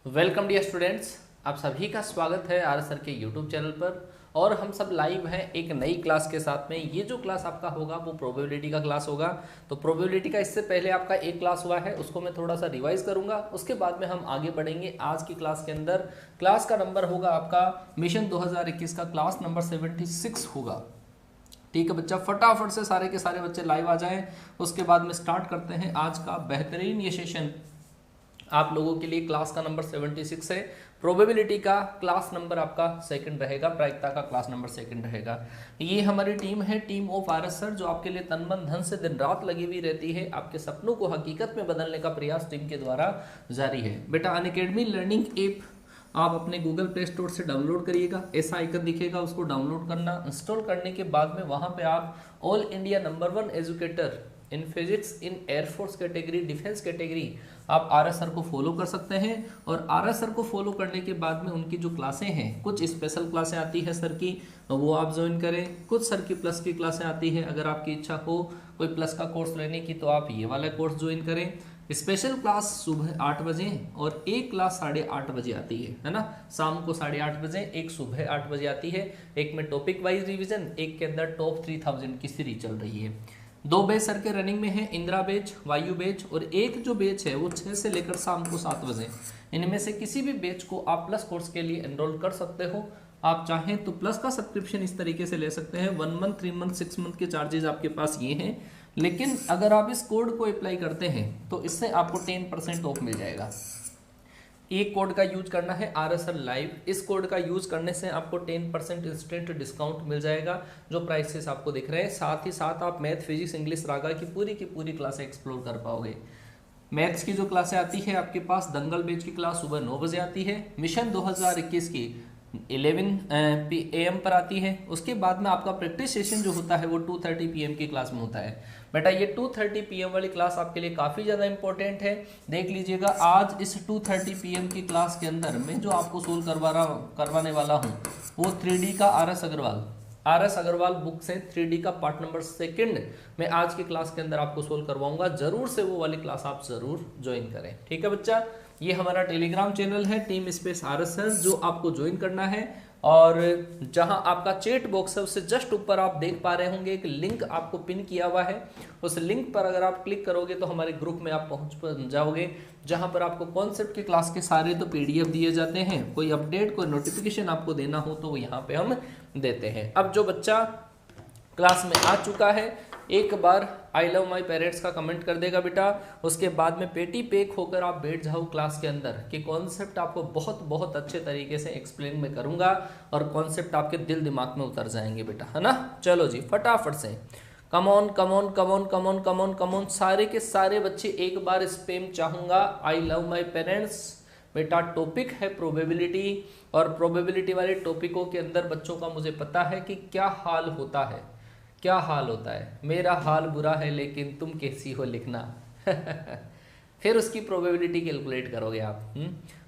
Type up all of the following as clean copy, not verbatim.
Welcome dear students, आप सभी का स्वागत है आर सर के यूट्यूब चैनल पर। और हम सब लाइव हैं एक नई क्लास के साथ में। ये जो क्लास आपका होगा वो प्रोबेबिलिटी का क्लास होगा। तो प्रोबेबिलिटी का इससे पहले आपका एक क्लास हुआ है, उसको मैं थोड़ा सा रिवाइज करूंगा, उसके बाद में हम आगे बढ़ेंगे आज की क्लास के अंदर। क्लास का नंबर होगा आपका मिशन 2021 का क्लास नंबर 76 होगा। ठीक है बच्चा, फटाफट से सारे के सारे बच्चे लाइव आ जाएं। उसके बाद में स्टार्ट करते हैं आज का बेहतरीन ये सेशन आप लोगों के लिए। क्लास का नंबर 76 है। प्रोबेबिलिटी का क्लास नंबर आपका सेकंड रहेगा, प्रायिकता का क्लास नंबर सेकंड रहेगा। ये हमारी टीम है, team of R S sir, जो आपके लिए तन मन धन से दिन रात लगी हुई रहती है। आपके सपनों को हकीकत में बदलने का प्रयास टीम के द्वारा जारी है। बेटा अनअकैडमी लर्निंग ऐप आप अपने गूगल प्ले स्टोर से डाउनलोड करिएगा। ऐसा आइकन दिखेगा, उसको डाउनलोड करना। इंस्टॉल करने के बाद में वहां पे आप all India number 1 educator in physics in air force category, defence category, आप आर एस सर को फॉलो कर सकते हैं। और आर एस सर को फॉलो करने के बाद में उनकी जो क्लासें हैं, कुछ स्पेशल क्लासें आती है सर की, वो आप ज्वाइन करें। कुछ सर की प्लस की क्लासें आती है। अगर आपकी इच्छा हो कोई प्लस का कोर्स लेने की तो आप ये वाला कोर्स ज्वाइन करें। स्पेशल क्लास सुबह 8 बजे और एक क्लास 8:30 बजे आती है ना, शाम को 8:30 बजे, एक सुबह 8 बजे आती है। एक में टॉपिक वाइज रिवीजन, एक के अंदर टॉप 3000 की सीरीज चल रही है। 2 बैच सर के रनिंग में है, इंदिरा बैच, वायु बैच, और एक जो बैच है वो 6 से लेकर शाम को 7 बजे। इनमें से किसी भी बैच को आप प्लस कोर्स के लिए एनरोल कर सकते हो। आप चाहें तो प्लस का सब्सक्रिप्शन इस तरीके से ले सकते हैं। 1 मंथ, 3 मंथ, 6 मंथ के चार्जेस आपके पास ये हैं। लेकिन अगर आप इस कोड को अप्लाई करते हैं तो इससे आपको 10% ऑफ मिल जाएगा। एक कोड का यूज करना है RSL लाइव। इस कोड का यूज करने से आपको 10% इंस्टेंट डिस्काउंट मिल जाएगा, जो प्राइसेस आपको दिख रहे हैं। साथ ही साथ आप मैथ, फिजिक्स, इंग्लिश, रागा की पूरी क्लासें एक्सप्लोर कर पाओगे। मैथ्स की जो क्लासें आती है आपके पास, दंगल बैच की क्लास सुबह 9 बजे आती है। मिशन 2021 की 11 AM पर आती है। उसके बाद में आपका प्रैक्टिस सेशन जो होता है वो 2:30 PM की क्लास में होता है। बेटा ये 2:30 PM वाली क्लास आपके लिए काफ़ी ज़्यादा इंपॉर्टेंट है। देख लीजिएगा, आज इस 2:30 PM की क्लास के अंदर मैं जो आपको सोल्व करवाने वाला हूँ वो 3D का आर एस अग्रवाल बुक से 3D का पार्ट नंबर 2 मैं आज की क्लास के अंदर आपको सोल्व करवाऊंगा। जरूर से वो वाली क्लास आप जरूर ज्वाइन करें। ठीक है बच्चा, ये हमारा टेलीग्राम चैनल है टीम स्पेस RSL, जो आपको ज्वाइन करना है। और जहां आपका चैट बॉक्स है उससे जस्ट ऊपर आप देख पा रहे होंगे एक लिंक आपको पिन किया हुआ है। उस लिंक पर अगर आप क्लिक करोगे तो हमारे ग्रुप में आप पहुंच जाओगे, जहां पर आपको कॉन्सेप्ट की क्लास के सारे तो PDF दिए जाते हैं। कोई अपडेट, कोई नोटिफिकेशन आपको देना हो तो यहाँ पे हम देते हैं। अब जो बच्चा क्लास में आ चुका है एक बार आई लव माई पेरेंट्स का कमेंट कर देगा बेटा। उसके बाद में पेटी पेक होकर आप बैठ जाओ क्लास के अंदर कि कॉन्सेप्ट आपको बहुत अच्छे तरीके से एक्सप्लेन में करूंगा और कॉन्सेप्ट आपके दिल दिमाग में उतर जाएंगे बेटा, है ना। चलो जी फटाफट से come on come on come on come on come on come on, सारे के सारे बच्चे एक बार स्पैम चाहूंगा आई लव माई पेरेंट्स। बेटा टॉपिक है प्रोबेबिलिटी, और प्रोबेबिलिटी वाले टॉपिकों के अंदर बच्चों का मुझे पता है कि क्या हाल होता है। क्या हाल होता है, मेरा हाल बुरा है लेकिन तुम कैसी हो लिखना फिर उसकी प्रोबेबिलिटी कैलकुलेट करोगे आप।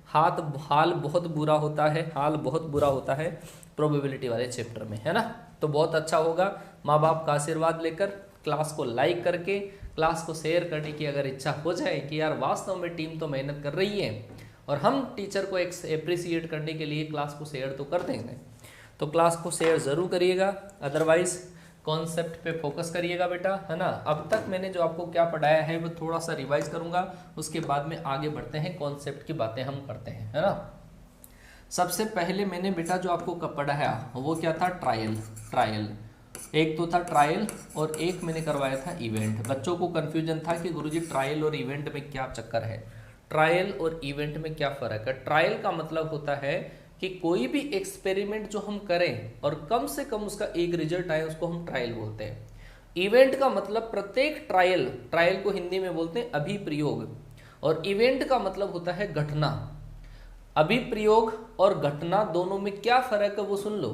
हाल बहुत बुरा होता है, हाल बहुत बुरा होता है प्रोबेबिलिटी वाले चैप्टर में, है ना। तो बहुत अच्छा होगा माँ बाप का आशीर्वाद लेकर, क्लास को लाइक करके, क्लास को शेयर करने की अगर इच्छा हो जाए कि यार वास्तव में टीम तो मेहनत कर रही है और हम टीचर को एप्रिसिएट करने के लिए क्लास को शेयर तो कर देंगे, तो क्लास को शेयर ज़रूर करिएगा। अदरवाइज कॉन्सेप्ट पे फोकस करिएगा बेटा, है ना। अब तक मैंने जो आपको क्या पढ़ाया है वो थोड़ा सा रिवाइज करूंगा, उसके बाद में आगे बढ़ते हैं, कॉन्सेप्ट की बातें हम करते हैं, है ना। सबसे पहले मैंने बेटा जो आपको पढ़ाया वो क्या था, ट्रायल। एक तो था ट्रायल और एक मैंने करवाया था इवेंट। बच्चों को कंफ्यूजन था कि गुरुजी ट्रायल और इवेंट में क्या चक्कर है, ट्रायल और इवेंट में क्या फ़र्क है। ट्रायल का मतलब होता है कि कोई भी एक्सपेरिमेंट जो हम करें और कम से कम उसका एक रिजल्ट आए उसको हम ट्रायल बोलते हैं। इवेंट का मतलब प्रत्येक ट्रायल को हिंदी में बोलते हैं अभिप्रयोग, और इवेंट का मतलब होता है घटना। अभिप्रयोग और घटना दोनों में क्या फर्क है वो सुन लो।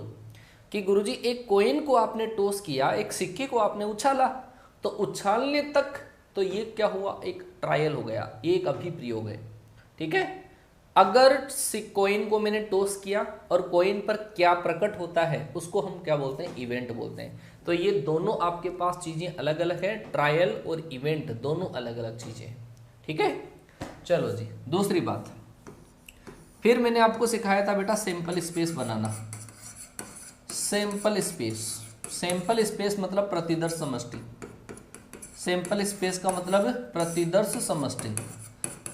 कि गुरुजी एक कॉइन को आपने टॉस किया, एक सिक्के को आपने उछाला, तो उछालने तक तो ये क्या हुआ, एक ट्रायल हो गया, ये एक अभिप्रयोग है। ठीक है। अगर कॉइन को मैंने टॉस किया और कॉइन पर क्या प्रकट होता है उसको हम क्या बोलते हैं, इवेंट बोलते हैं। तो ये दोनों आपके पास चीजें अलग अलग है, ट्रायल और इवेंट दोनों अलग अलग चीजें हैं। ठीक है। चलो जी दूसरी बात, फिर मैंने आपको सिखाया था बेटा सैंपल स्पेस बनाना। सैंपल स्पेस, सैंपल स्पेस मतलब प्रतिदर्श समष्टि। सैंपल स्पेस का मतलब प्रतिदर्श समष्टि।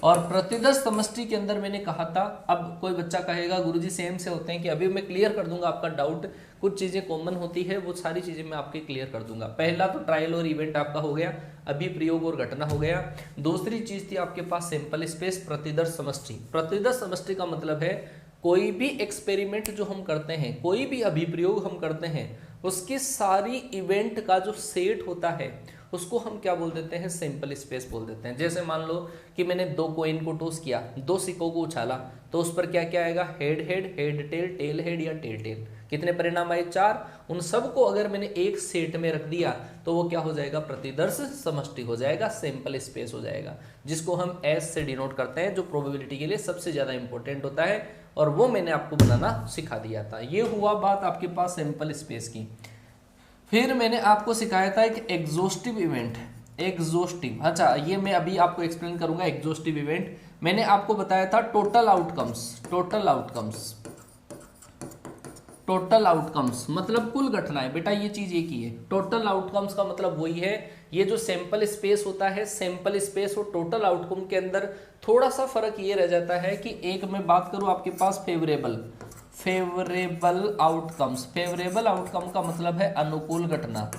और प्रतिदर्श समष्टि के अंदर मैंने कहा था, अब कोई बच्चा कहेगा गुरुजी सेम से होते हैं कि, अभी मैं क्लियर कर दूंगा आपका डाउट। कुछ चीजें कॉमन होती है, वो सारी चीजें मैं आपके क्लियर कर दूंगा। पहला तो ट्रायल और इवेंट आपका हो गया, अभी प्रयोग और घटना हो गया। दूसरी चीज थी आपके पास सैंपल स्पेस, प्रतिदर्श समष्टि। प्रतिदर्श समष्टि का मतलब है कोई भी एक्सपेरिमेंट जो हम करते हैं, कोई भी अभिप्रयोग हम करते हैं, उसकी सारी इवेंट का जो सेट होता है उसको हम क्या बोल देते हैं, सैंपल स्पेस बोल देते हैं। जैसे मान लो कि मैंने 2 कॉइन को टॉस किया, 2 सिक्कों को उछाला, तो उस पर क्या क्या आएगा, head head, head tail, tail head या टेल टेल। कितने परिणाम आए, 4। उन सबको अगर मैंने एक सेट में रख दिया तो वो क्या हो जाएगा, प्रतिदर्श समष्टि हो जाएगा, सैंपल स्पेस हो जाएगा, जिसको हम एस से डिनोट करते हैं, जो प्रोबेबिलिटी के लिए सबसे ज्यादा इंपॉर्टेंट होता है। और वो मैंने आपको बनाना सिखा दिया था। ये हुआ बात आपके पास सैंपल स्पेस की। फिर मैंने आपको सिखाया था एक एग्जॉस्टिव इवेंट। एग्जॉस्टिव, अच्छा ये मैं अभी आपको एक्सप्लेन करूंगा। एग्जॉस्टिव इवेंट मैंने आपको बताया था total outcomes. Total outcomes, total outcomes मतलब कुल घटनाएं। बेटा ये चीज एक ही है, टोटल आउटकम्स का मतलब वही है। ये जो सैंपल स्पेस होता है, सैंपल स्पेस और टोटल आउटकम के अंदर थोड़ा सा फर्क ये रह जाता है कि एक मैं बात करूं आपके पास favourable, favourable outcomes. Favourable outcome का मतलब है अनुकूल घटना,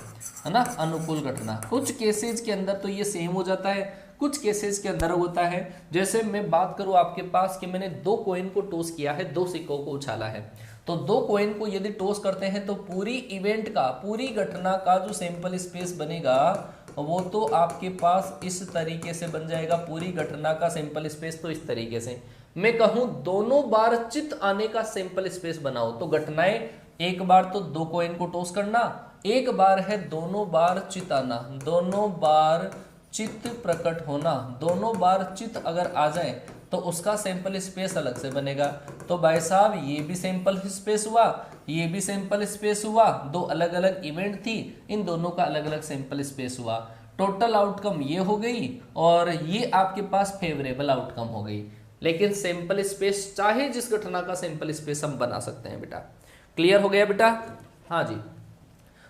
है ना, अनुकूल घटना। कुछ केसेस के अंदर तो ये सेम हो जाता है, कुछ केसेस के अंदर होता है। जैसे मैं बात करूं आपके पास कि मैंने 2 कॉइन को टॉस किया है, 2 सिक्कों को उछाला है, तो 2 कॉइन को यदि टॉस करते हैं तो पूरी इवेंट का, पूरी घटना का जो सैंपल स्पेस बनेगा वो तो आपके पास इस तरीके से बन जाएगा। पूरी घटना का सैंपल स्पेस तो इस तरीके से, मैं कहूं दोनों बार चित आने का सैंपल स्पेस बनाओ तो घटनाएं, एक बार तो 2 कॉइन को टॉस करना, एक बार है दोनों बार चित आना, दोनों बार चित प्रकट होना। दोनों बार चित अगर आ जाए तो उसका सैंपल स्पेस अलग से बनेगा। तो भाई साहब ये भी सैंपल स्पेस हुआ, ये भी सैंपल स्पेस हुआ, 2 अलग अलग इवेंट थी, इन दोनों का अलग अलग सैंपल स्पेस हुआ। टोटल आउटकम ये हो गई और ये आपके पास फेवरेबल आउटकम हो गई। लेकिन सैंपल स्पेस चाहे जिस घटना का सैंपल स्पेस हम बना सकते हैं। बेटा क्लियर हो गया बेटा? हाँ जी।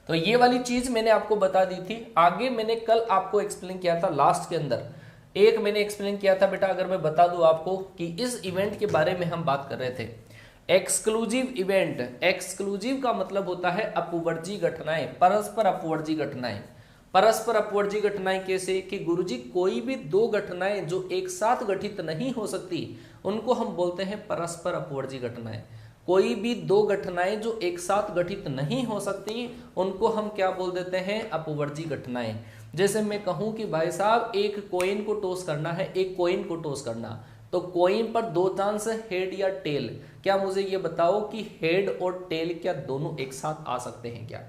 तो ये वाली चीज मैंने आपको बता दी थी। आगे मैंने कल आपको एक्सप्लेन किया था, लास्ट के अंदर एक मैंने एक्सप्लेन किया था बेटा, अगर मैं बता दूं आपको कि इस इवेंट के बारे में हम बात कर रहे थे, एक्सक्लूसिव इवेंट। एक्सक्लूसिव का मतलब होता है अपवर्जी घटनाएं, परस्पर अपवर्जी घटनाएं। परस्पर अपवर्जी घटनाएं कैसे कि गुरुजी कोई भी 2 घटनाएं जो एक साथ घटित नहीं हो सकती उनको हम बोलते हैं परस्पर अपवर्जी घटनाएं। कोई भी 2 घटनाएं जो एक साथ घटित नहीं हो सकती उनको हम क्या बोल देते हैं, अपवर्जी घटनाएं। जैसे मैं कहूं कि भाई साहब एक कॉइन को टॉस करना है, एक कॉइन को टॉस करना, तो कॉइन पर 2 चांस है, हेड या टेल। क्या मुझे ये बताओ कि हेड और टेल क्या दोनों एक साथ आ सकते हैं क्या?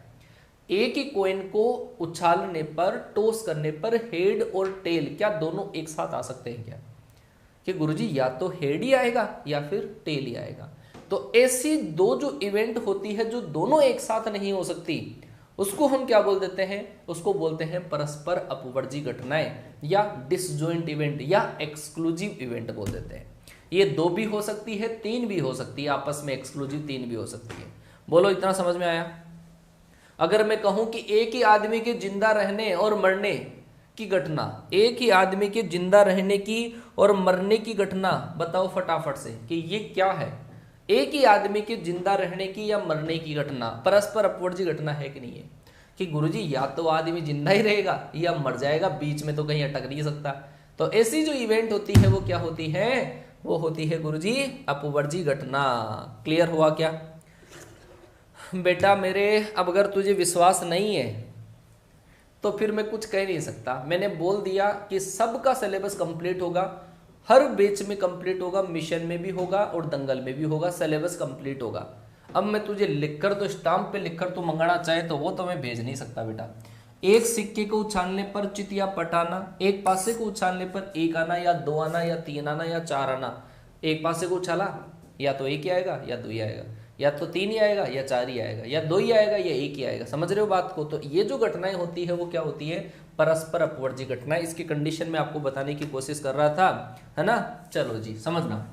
एक ही कॉइन को उछालने पर, टॉस करने पर हेड और टेल क्या दोनों एक साथ आ सकते हैं क्या? कि गुरुजी या तो हेड ही आएगा या फिर टेल ही आएगा। तो ऐसी 2 जो इवेंट होती है जो दोनों एक साथ नहीं हो सकती उसको हम क्या बोल देते हैं, उसको बोलते हैं परस्पर अपवर्जी घटनाएं या डिसजॉइंट इवेंट या एक्सक्लूसिव इवेंट बोल देते हैं। ये 2 भी हो सकती है, 3 भी हो सकती है, आपस में एक्सक्लूसिव 3 भी हो सकती है। बोलो इतना समझ में आया? अगर मैं कहूं कि एक ही आदमी के जिंदा रहने और मरने की घटना, एक ही आदमी के जिंदा रहने की और मरने की घटना, बताओ फटाफट से कि ये क्या है? एक ही आदमी के जिंदा रहने की या मरने की घटना परस्पर अपवर्जी घटना है कि नहीं है? कि गुरुजी या तो आदमी जिंदा ही रहेगा या मर जाएगा, बीच में तो कहीं अटक नहीं सकता। तो ऐसी जो इवेंट होती है वो क्या होती है, वो होती है गुरुजी अपवर्जी घटना। क्लियर हुआ क्या बेटा मेरे? अब अगर तुझे विश्वास नहीं है तो फिर मैं कुछ कह नहीं सकता। मैंने बोल दिया कि सबका सिलेबस कंप्लीट होगा, हर बैच में कंप्लीट होगा, मिशन में भी होगा और दंगल में भी होगा, सिलेबस कंप्लीट होगा। अब मैं तुझे लिखकर तो स्टाम्प पे लिखकर तो मंगाना चाहे तो वो तो मैं भेज नहीं सकता बेटा। एक सिक्के को उछालने पर चित या पटाना, एक पासे को उछालने पर 1 आना या 2 आना या 3 आना या 4 आना। एक पासे को उछाला या तो 1 ही आएगा या 2 ही आएगा, या तो 3 ही आएगा या 4 ही आएगा, या 2 ही आएगा या 1 ही आएगा। समझ रहे हो बात को? तो ये जो घटनाएं होती है वो क्या होती है, परस्पर अपवर्जी घटनाएं। इसकी कंडीशन में आपको बताने की कोशिश कर रहा था, है ना? चलो जी समझना।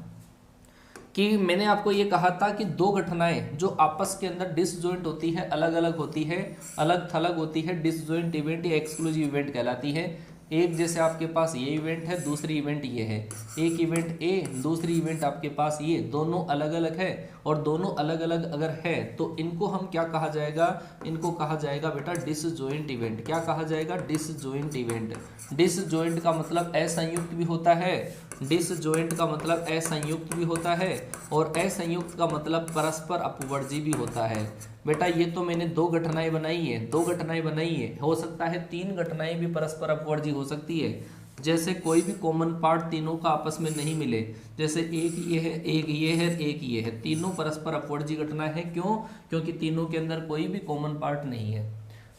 कि मैंने आपको ये कहा था कि दो घटनाएं जो आपस के अंदर डिसजॉइंट होती है, अलग अलग होती है, अलग थलग होती है, डिसजॉइंट इवेंट या एक्सक्लूसिव इवेंट कहलाती है। एक जैसे आपके पास ये इवेंट है, दूसरी इवेंट ये है, एक इवेंट ए, दूसरी इवेंट आपके पास ये, दोनों अलग अलग है और दोनों अलग अलग अगर है तो इनको हम क्या कहा जाएगा, इनको कहा जाएगा बेटा डिसजॉइंट इवेंट। क्या कहा जाएगा? Disjoint event. डिसजॉइंट का मतलब असंयुक्त भी होता है, डिसजॉइंट का मतलब असंयुक्त भी होता है और असंयुक्त का मतलब परस्पर अपवर्जी भी होता है। बेटा ये तो मैंने दो घटनाएं बनाई है, दो घटनाएं बनाई है, हो सकता है तीन घटनाएं भी परस्पर अपवर्जी हो सकती है। जैसे कोई भी कॉमन पार्ट तीनों का आपस में नहीं मिले, जैसे एक ये है, एक ये है, एक ये है, तीनों परस्पर अपवर्जी घटना है। क्यों? क्योंकि तीनों के अंदर कोई भी कॉमन पार्ट नहीं है।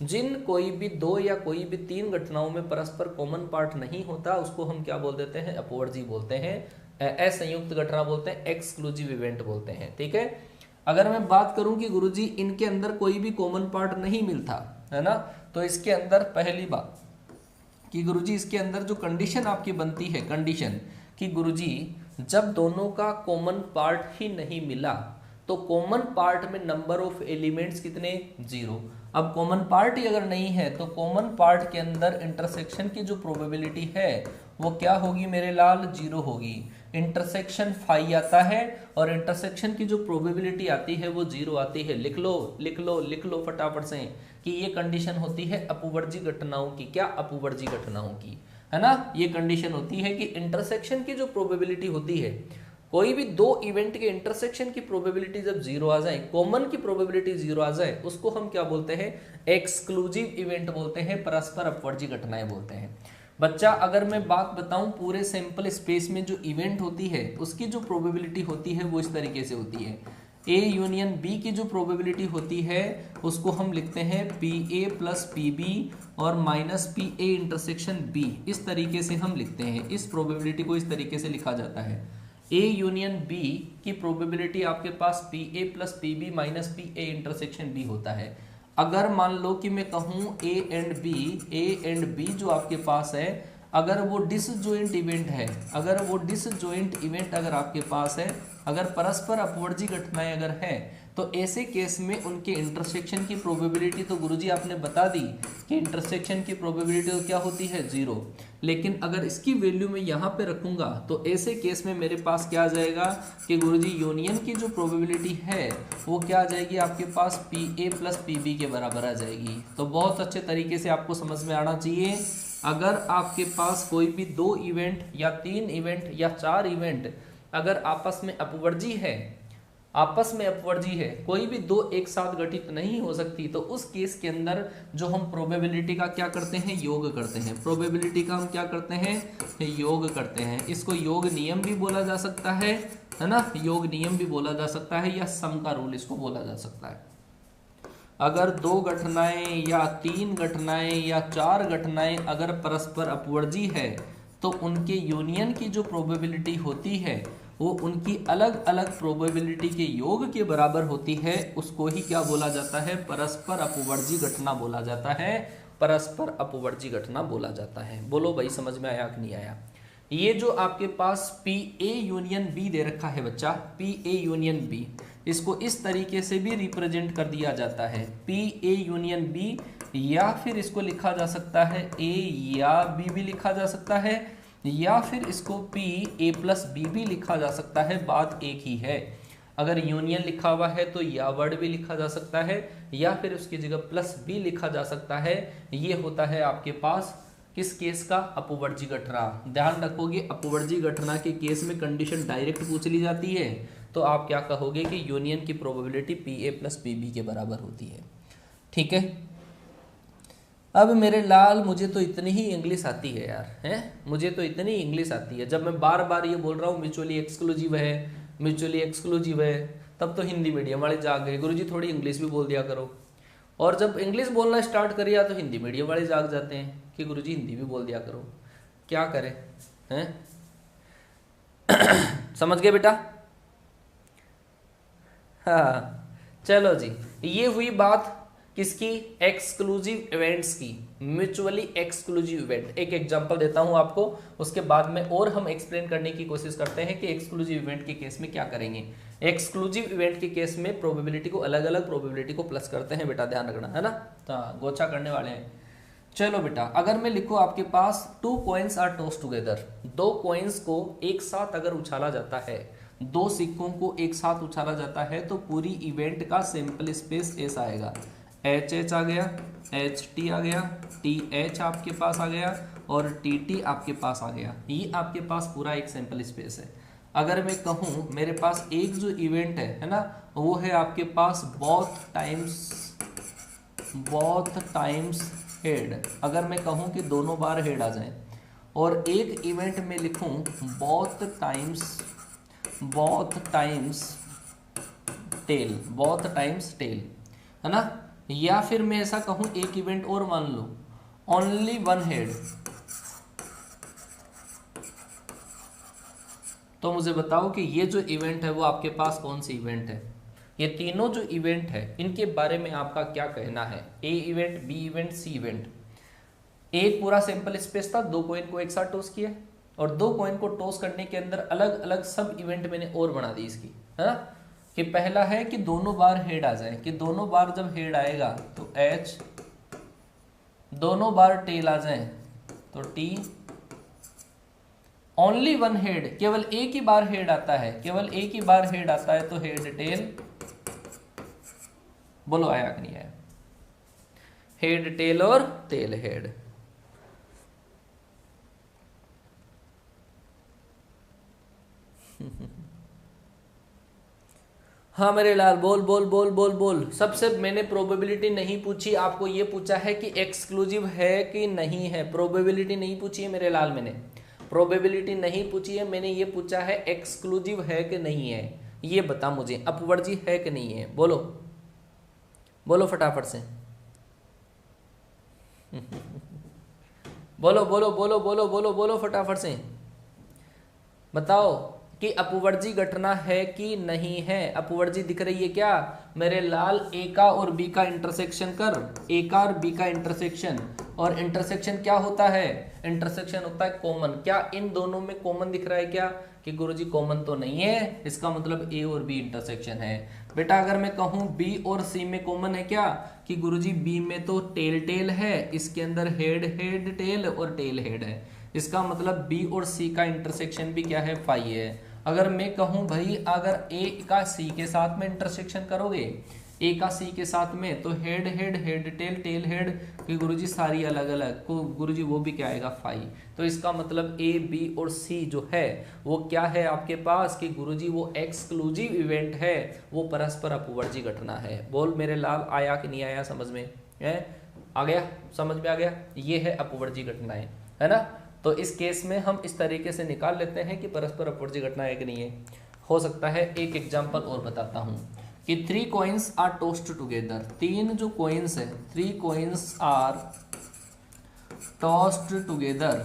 जिन कोई भी दो या कोई भी तीन घटनाओं में परस्पर कॉमन पार्ट नहीं होता उसको हम क्या बोल देते हैं? अपवर्जी बोलते हैं, असंयुक्त घटना बोलते हैं, एक्सक्लूसिव इवेंट बोलते हैं। ठीक है। अगर मैं बात करूं कि गुरुजी इनके अंदर कोई भी कॉमन पार्ट नहीं मिलता है ना, तो इसके अंदर पहली बात कि गुरुजी इसके अंदर जो कंडीशन आपकी बनती है, कंडीशन कि गुरुजी जब दोनों का कॉमन पार्ट ही नहीं मिला तो कॉमन पार्ट में नंबर ऑफ एलिमेंट्स कितने? 0। अब कॉमन पार्ट ही अगर नहीं है तो कॉमन पार्ट के अंदर इंटरसेक्शन की जो प्रोबेबिलिटी है वो क्या होगी मेरे लाल? 0 होगी। इंटरसेक्शन फाई आता है और इंटरसेक्शन की जो प्रोबेबिलिटी आती है वो 0 आती है। लिख लो लिख लो लिख लो फटाफट से कि ये कंडीशन होती है अपवर्जी घटनाओं की। क्या? अपवर्जी घटनाओं की, है ना। ये कंडीशन होती है कि इंटरसेक्शन की जो प्रोबेबिलिटी होती है, कोई भी दो इवेंट के इंटरसेक्शन की प्रोबेबिलिटी जब 0 आ जाए, कॉमन की प्रोबेबिलिटी 0 आ जाए, उसको हम क्या बोलते हैं? एक्सक्लूसिव इवेंट बोलते हैं, परस्पर अपवर्जी घटनाएं बोलते हैं। बच्चा अगर मैं बात बताऊं पूरे सैंपल स्पेस में जो इवेंट होती है उसकी जो प्रोबेबिलिटी होती है वो इस तरीके से होती है। ए यूनियन बी की जो प्रोबेबिलिटी होती है उसको हम लिखते हैं P A plus P B और minus P A intersection B. इस तरीके से हम लिखते हैं, इस प्रोबेबिलिटी को इस तरीके से लिखा जाता है। ए यूनियन बी की प्रोबेबिलिटी आपके पास P A plus P B minus P A intersection B होता है। अगर मान लो कि मैं कहूँ ए एंड बी जो आपके पास है, अगर वो डिसजॉइंट इवेंट है, अगर वो डिसजॉइंट इवेंट अगर आपके पास है, अगर परस्पर अपवर्जी घटनाएं अगर है, तो ऐसे केस में उनके इंटरसेक्शन की प्रोबेबिलिटी तो गुरुजी आपने बता दी कि इंटरसेक्शन की प्रोबेबिलिटी तो क्या होती है? 0। लेकिन अगर इसकी वैल्यू मैं यहाँ पे रखूंगा तो ऐसे केस में मेरे पास क्या आ जाएगा कि गुरुजी यूनियन की जो प्रोबेबिलिटी है वो क्या आ जाएगी आपके पास? P A plus P B के बराबर आ जाएगी। तो बहुत अच्छे तरीके से आपको समझ में आना चाहिए, अगर आपके पास कोई भी दो इवेंट या तीन इवेंट या चार इवेंट अगर आपस में अपवर्जी है, आपस में अपवर्जी है, कोई भी दो एक साथ घटित नहीं हो सकती, तो उस केस के अंदर जो हम प्रोबेबिलिटी का क्या करते हैं? योग करते हैं। प्रोबेबिलिटी का हम क्या करते हैं? योग करते हैं। इसको योग नियम भी बोला जा सकता है ना, योग नियम भी बोला जा सकता है या सम का रूल इसको बोला जा सकता है। अगर दो घटनाएं या तीन घटनाएं या चार घटनाएं अगर परस्पर अपवर्जी है तो उनके यूनियन की जो प्रोबेबिलिटी होती है वो उनकी अलग अलग प्रोबेबिलिटी के योग के बराबर होती है। उसको ही क्या बोला जाता है? परस्पर अपवर्जी घटना बोला जाता है, परस्पर अपवर्जी घटना बोला जाता है। बोलो भाई समझ में आया कि नहीं आया? ये जो आपके पास पी ए यूनियन बी दे रखा है बच्चा, पी ए यूनियन बी, इसको इस तरीके से भी रिप्रेजेंट कर दिया जाता है, पी ए यूनियन बी, या फिर इसको लिखा जा सकता है ए या बी भी लिखा जा सकता है, या फिर इसको पी ए प्लस बी भी लिखा जा सकता है। बात एक ही है। अगर यूनियन लिखा हुआ है तो या वर्ड भी लिखा जा सकता है या फिर उसकी जगह प्लस बी लिखा जा सकता है। ये होता है आपके पास किस केस का? अपवर्जी घटना। ध्यान रखोगे अपवर्जी घटना के केस में कंडीशन डायरेक्ट पूछ ली जाती है तो आप क्या कहोगे कि यूनियन की probability P A plus P B के बराबर होती है। ठीक है। अब मेरे लाल मुझे तो इतनी ही इंग्लिश आती है यार, हैं? मुझे तो इतनी इंग्लिश आती है। जब मैं बार बार ये बोल रहा हूँ म्यूचुअली एक्सक्लूसिव है, म्यूचुअली एक्सक्लूसिव है, तब तो हिंदी मीडियम वाले जाग गए, गुरुजी थोड़ी इंग्लिश भी बोल दिया करो। और जब इंग्लिश बोलना स्टार्ट करिए तो हिंदी मीडियम वाले जाग जाते हैं कि गुरुजी हिंदी भी बोल दिया करो। क्या करें, हैं? समझ गए बेटा? हाँ चलो जी, ये हुई बात किसकी? एक्सक्लूसिव इवेंट्स की, म्यूचुअली एक्सक्लूसिव इवेंट। एक एग्जांपल देता हूं आपको, उसके बाद में और हम एक्सप्लेन करने की कोशिश करते हैं कि एक्सक्लूसिव इवेंट के केस में क्या करेंगे। एक्सक्लूसिव इवेंट के केस में प्रोबेबिलिटी को अलग अलग प्रोबेबिलिटी को प्लस करते हैं बेटा, ध्यान रखना है ना। तो गोचा करने वाले हैं। चलो बेटा, अगर मैं लिखूं आपके पास 2 coins are toss together, 2 coins को एक साथ अगर उछाला जाता है, 2 सिक्कों को एक साथ उछाला जाता है, तो पूरी इवेंट का सैंपल स्पेस एस आएगा। एच एच आ गया, एच टी आ गया, टी एच आपके पास आ गया और टी टी आपके पास आ गया। ये आपके पास पूरा एक सैंपल स्पेस है। अगर मैं कहूँ मेरे पास एक जो इवेंट है ना, वो है आपके पास बोथ टाइम्स हेड। अगर मैं कहूँ कि दोनों बार हेड आ जाए, और एक इवेंट में लिखूँ बोथ टाइम्स टेल, है ना। या फिर मैं ऐसा कहूँ, एक इवेंट और मान लो, ओनली 1 हेड। तो मुझे बताओ कि ये जो इवेंट है वो आपके पास कौन सी इवेंट है? ये तीनों जो इवेंट है इनके बारे में आपका क्या कहना है? ए इवेंट, बी इवेंट, सी इवेंट। एक पूरा सैंपल स्पेस था, 2 कॉइन को एक साथ टॉस किया, और 2 कॉइन को टॉस करने के अंदर अलग अलग सब इवेंट मैंने और बना दी इसकी, है ना। कि पहला है कि दोनों बार हेड आ जाए, कि दोनों बार जब हेड आएगा तो एच, दोनों बार टेल आ जाए तो टी, ओनली 1 हेड, केवल एक ही बार हेड आता है, केवल एक ही बार हेड आता है तो हेड टेल। बोलो आया कि नहीं आया? हेड टेल और टेल हेड। हाँ मेरे लाल, बोल बोल बोल बोल बोल। सबसे मैंने प्रोबेबिलिटी नहीं पूछी, आपको ये पूछा है कि एक्सक्लूसिव है कि नहीं है। प्रोबेबिलिटी नहीं पूछी है मेरे लाल, मैंने प्रोबेबिलिटी नहीं पूछी है, मैंने ये पूछा है एक्सक्लूसिव है कि नहीं है। ये बता मुझे, अपवर्जी है कि नहीं है? बोलो बोलो फटाफट से। बोलो बोलो बोलो बोलो बोलो बोलो फटाफट से बताओ कि अपवर्जी घटना है कि नहीं है। अपवर्जी दिख रही है क्या मेरे लाल? ए का और बी का इंटरसेक्शन कर, ए का और बी का इंटरसेक्शन। और इंटरसेक्शन क्या होता है? इंटरसेक्शन होता है कॉमन। क्या इन दोनों में कॉमन दिख रहा है क्या? कि गुरुजी कॉमन तो नहीं है, इसका मतलब ए और बी इंटरसेक्शन है। बेटा अगर मैं कहूँ बी और सी में कॉमन है क्या? कि गुरुजी बी में तो टेल टेल है, इसके अंदर हेड हेड टेल और टेल हेड है, इसका मतलब बी और सी का इंटरसेक्शन भी क्या है? फाई है। अगर मैं कहूँ भाई अगर ए का सी के साथ में इंटरसेक्शन करोगे, ए का सी के साथ में, तो head head head tail tail head कि गुरुजी सारी अलग अलग को गुरुजी वो भी क्या आएगा? फाई। तो इसका मतलब ए बी और सी जो है वो क्या है आपके पास? कि गुरुजी वो एक्सक्लूसिव इवेंट है, वो परस्पर अपवर्जी घटना है। बोल मेरे लाल, आया कि नहीं आया समझ में? है आ गया? समझ में आ गया? ये है अपवर्जी घटनाएं, है ना। तो इस केस में हम इस तरीके से निकाल लेते हैं कि परस्पर अपवर्जी घटना है कि नहीं है। हो सकता है एक एग्जाम्पल और बताता हूं कि 3 कॉइन्स आर टॉस्ड टुगेदर। 3 जो कॉइन्स है, 3 कॉइन्स आर टॉस्ड टुगेदर।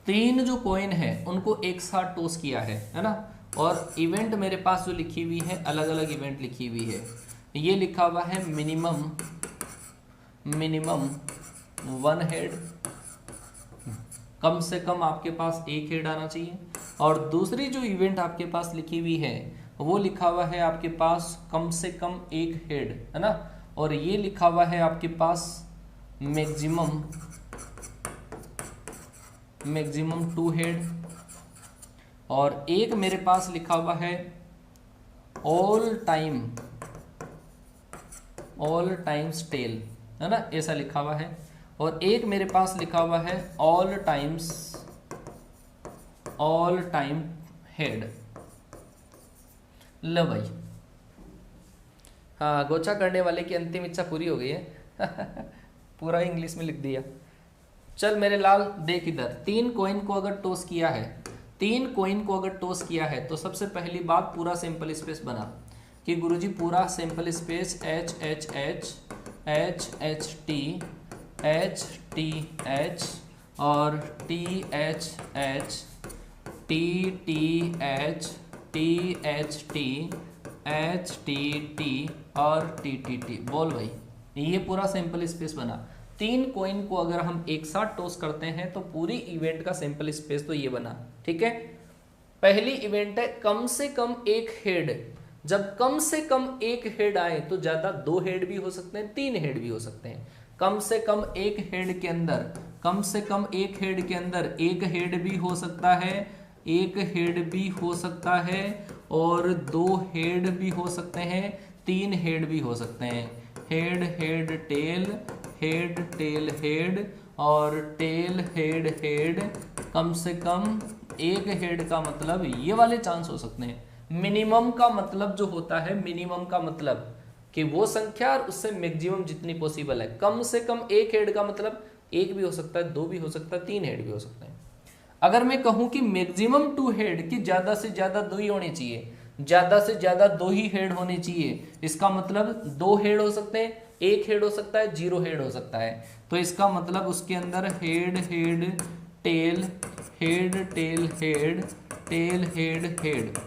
3 जो कॉइन है उनको एक साथ टॉस किया है ना। और इवेंट मेरे पास जो लिखी हुई है, अलग अलग इवेंट लिखी हुई है। ये लिखा हुआ है मिनिमम 1 हेड, कम से कम आपके पास 1 हेड आना चाहिए। और दूसरी जो इवेंट आपके पास लिखी हुई है वो लिखा हुआ है आपके पास कम से कम 1 हेड, है ना। और ये लिखा हुआ है आपके पास मैक्सिमम 2 हेड। और एक मेरे पास लिखा हुआ है ऑल टाइम्स टेल, है ना, ऐसा लिखा हुआ है। और एक मेरे पास लिखा हुआ है ऑल टाइम हेड। लो भाई, हाँ गोचा करने वाले की अंतिम इच्छा पूरी हो गई है। पूरा इंग्लिश में लिख दिया। चल मेरे लाल देख इधर, 3 कॉइन को अगर टॉस किया है, 3 कॉइन को अगर टॉस किया है तो सबसे पहली बात पूरा सैंपल स्पेस बना कि गुरुजी पूरा sample space H H H H H T H T H और T H H T T H T H T HTT और TTT। बोल भाई, ये पूरा सैंपल स्पेस बना। 3 कॉइन को अगर हम एक साथ टॉस करते हैं तो पूरी इवेंट का सैंपल स्पेस तो ये बना। ठीक है, पहली इवेंट है कम से कम एक हेड। जब कम से कम एक हेड आए तो ज्यादा 2 हेड भी हो सकते हैं, 3 हेड भी हो सकते हैं। कम से कम एक हेड के अंदर, कम से कम एक हेड के अंदर एक हेड भी हो सकता है, एक हेड भी हो सकता है, और 2 हेड भी हो सकते हैं, 3 हेड भी हो सकते हैं। Head head tail, head tail head, और टेल हेड हेड। कम से कम एक हेड का मतलब ये वाले चांस हो सकते हैं। मिनिमम का मतलब जो होता है, मिनिमम का मतलब कि वो संख्या और उससे मैक्सिमम जितनी पॉसिबल है। कम से कम एक हेड का मतलब 1 भी हो सकता है, 2 भी हो सकता है, 3 हेड भी हो सकते हैं। अगर मैं कहूं कि मैक्सिमम 2 हेड, की ज्यादा से ज्यादा 2 ही होने चाहिए, ज्यादा से ज्यादा 2 ही हेड होने चाहिए, इसका मतलब 2 हेड हो सकते हैं, 1 हेड हो सकता है, 0 हेड हो सकता है। तो इसका मतलब उसके अंदर head head tail, head tail head, tail head head,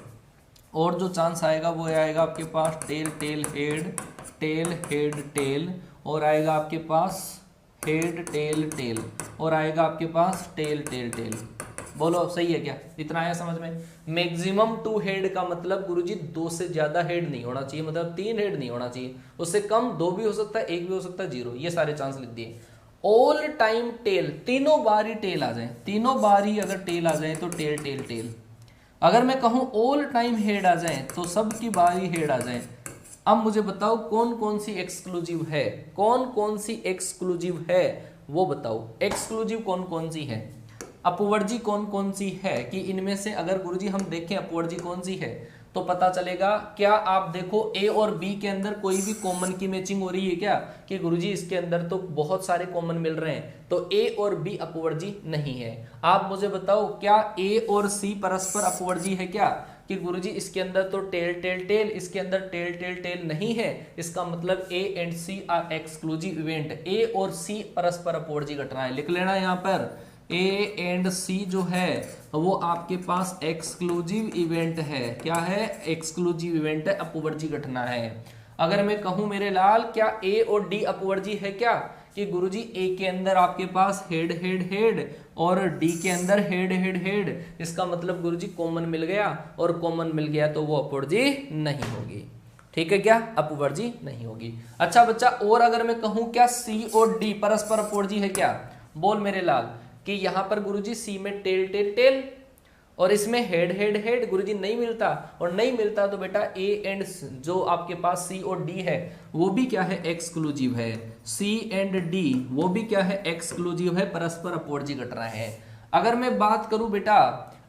और जो चांस आएगा वो आएगा आपके पास tail tail head, tail head tail, और आएगा आपके पास हेड टेल टेल, और आएगा आपके पास टेल टेल टेल। बोलो सही है क्या? इतना आया समझ में? मैक्सिमम 2 हेड का मतलब गुरुजी 2 से ज्यादा हेड नहीं होना चाहिए, मतलब 3 हेड नहीं होना चाहिए। उससे कम 2 भी हो सकता है, 1 भी हो सकता है, 0, ये सारे चांस लिख दिए। ऑल टाइम टेल, तीनों बार ही टेल आ जाए, तीनों बार ही अगर टेल आ जाए तो टेल टेल टेल। अगर मैं कहूं ऑल टाइम हेड आ जाए तो सबकी बारी हेड आ जाए। अब मुझे बताओ कौन कौन सी एक्सक्लूसिव है, कौन कौन सी एक्सक्लूसिव है वो बताओ। एक्सक्लूसिव कौन कौन सी है, अपवर्जी कौन कौन सी है, कि इनमें से अगर गुरुजी हम देखें अपवर्जी कौन सी है तो पता चलेगा। क्या आप देखो ए और बी के अंदर कोई भी कॉमन की मैचिंग हो रही है क्या, कि गुरुजी इसके अंदर तो बहुत सारे कॉमन मिल रहे हैं, तो ए और बी अपवर्जी नहीं है। आप मुझे बताओ क्या ए और सी परस्पर अपवर्जी है क्या, कि गुरुजी इसके अंदर तो टेल टेल टेल, इसके अंदर टेल टेल टेल नहीं है, इसका मतलब A and C are exclusive event. A और सी परस्पर अपवर्जी घटना है, लिख लेना यहाँ पर। ए एंड सी जो है वो आपके पास एक्सक्लूसिव इवेंट है। क्या है? एक्सक्लूसिव इवेंट है, अपवर्जी घटना है। अगर मैं कहूं मेरे लाल क्या ए और डी अपवर्जी है क्या, कि गुरुजी ए के अंदर आपके पास हेड हेड हेड और डी के अंदर हेड हेड हेड, इसका मतलब गुरुजी कॉमन मिल गया, और कॉमन मिल गया तो वो अपवर्जी नहीं होगी। ठीक है क्या? अपवर्जी नहीं होगी। अच्छा बच्चा, और अगर मैं कहूं क्या सी और डी परस्पर अपवर्जी है क्या, बोल मेरे लाल, कि यहां पर गुरुजी सी में टेल टेल टेल और इसमें हेड हेड हेड, गुरुजी नहीं मिलता, और नहीं मिलता तो बेटा ए एंड जो आपके पास सी और डी है वो भी क्या है? एक्सक्लूसिव है। सी एंड डी वो भी क्या है? एक्सक्लूसिव है, परस्पर अपवर्जी घटना है। अगर मैं बात करूं बेटा,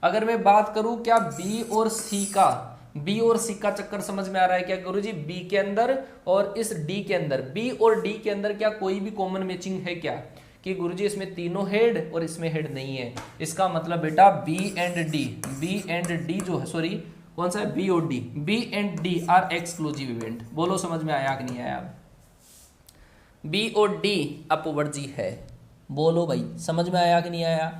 अगर मैं बात करूं क्या बी और सी का, बी और सी का चक्कर समझ में आ रहा है क्या गुरुजी? बी के अंदर और इस डी के अंदर, बी और डी के अंदर क्या कोई भी कॉमन मैचिंग है क्या, कि गुरुजी इसमें तीनों हेड और इसमें हेड नहीं है। इसका मतलब बेटा B and D, B and D जो है, सॉरी कौन सा है? बी और D, B and D are exclusive event. बोलो समझ में आया कि नहीं आया? बी और डी अपवर्जी है। बोलो भाई समझ में आया कि नहीं आया?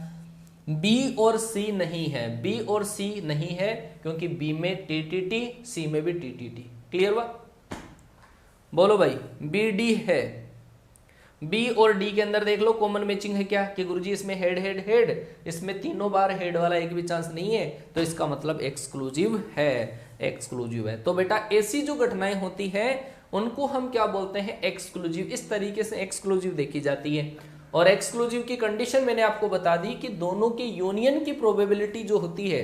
बी और सी नहीं है, बी और सी नहीं है क्योंकि बी में टीटीटी, सी में भी टीटीटी। क्लियर हुआ? बोलो भाई, बी डी है, बी और डी के अंदर देख लो कॉमन मैचिंग है क्या, कि गुरुजी इसमें हेड हेड हेड, इसमें तीनों बार हेड वाला एक भी चांस नहीं है, तो इसका मतलब एक्सक्लूसिव है, एक्सक्लूसिव है। तो बेटा ऐसी जो घटनाएं होती है उनको हम क्या बोलते हैं? एक्सक्लूसिव। इस तरीके से एक्सक्लूसिव देखी जाती है। और एक्सक्लूसिव की कंडीशन मैंने आपको बता दी कि दोनों की यूनियन की प्रोबेबिलिटी जो होती है,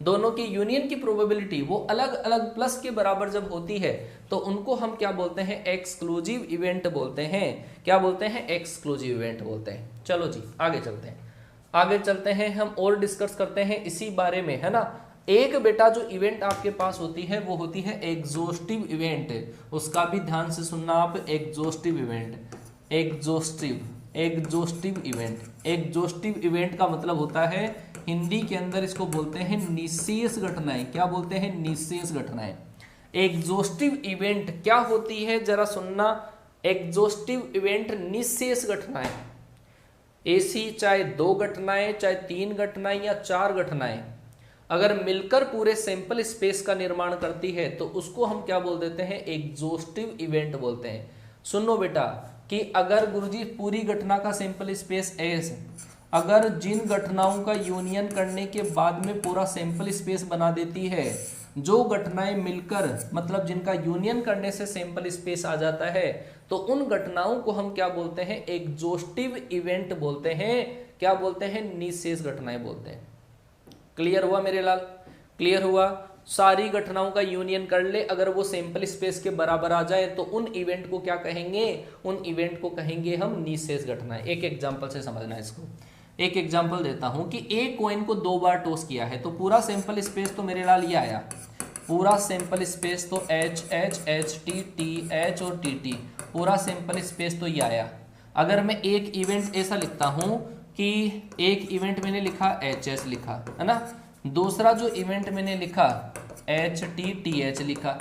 दोनों की यूनियन की प्रोबेबिलिटी वो अलग अलग प्लस के बराबर जब होती है तो उनको हम क्या बोलते हैं? एक्सक्लूसिव इवेंट बोलते हैं। क्या बोलते हैं? एक्सक्लूसिव इवेंट बोलते हैं। चलो जी आगे चलते हैं, आगे चलते हैं, हम और डिस्कस करते हैं इसी बारे में, है ना। एक बेटा जो इवेंट आपके पास होती है वो होती है एग्जॉस्टिव इवेंट। उसका भी ध्यान से सुनना आप, exhaustive event, exhaustive, exhaustive event. Exhaustive event का मतलब होता है, हिंदी के अंदर इसको बोलते हैं निशेष घटनाएं। क्या बोलते हैं? निशेष घटनाएं। एग्जॉस्टिव इवेंट क्या होती है जरा सुनना। एग्जॉस्टिव इवेंट निशेष घटनाएं, ऐसी चाहे 2 घटनाएं, चाहे 3 घटनाएं या 4 घटनाएं, अगर मिलकर पूरे सैंपल स्पेस का निर्माण करती है तो उसको हम क्या बोल देते हैं, एग्जॉस्टिव इवेंट बोलते हैं। सुनो बेटा कि अगर गुरुजी पूरी घटना का सैंपल स्पेस एस, अगर जिन घटनाओं का यूनियन करने के बाद में पूरा सैंपल स्पेस बना देती है, जो घटनाएं मिलकर मतलब जिनका यूनियन करने से सैंपल स्पेस आ जाता है, तो उन घटनाओं को हम क्या बोलते हैं, एग्जॉस्टिव इवेंट बोलते हैं। क्या बोलते हैं, निःशेष घटनाएं बोलते हैं। क्लियर हुआ मेरे लाल, क्लियर हुआ। सारी घटनाओं का यूनियन कर ले, अगर वो सैंपल स्पेस के बराबर आ जाए तो उन इवेंट को क्या कहेंगे, उन इवेंट को कहेंगे हम निःशेष घटनाएं। एक एग्जांपल से समझना है इसको। एक एग्जांपल देता हूं कि एक कॉइन को 2 बार टॉस किया है, तो पूरा सैंपल स्पेस तो मेरे लाल ये आया, पूरा सैंपल स्पेस तो H H H T T H और टी टी, पूरा सैंपल स्पेस तो ये आया। अगर मैं एक इवेंट ऐसा लिखता हूं कि एक इवेंट मैंने लिखा एच एस लिखा है ना, दूसरा जो इवेंट मैंने लिखा एच टी टी एच लिखा,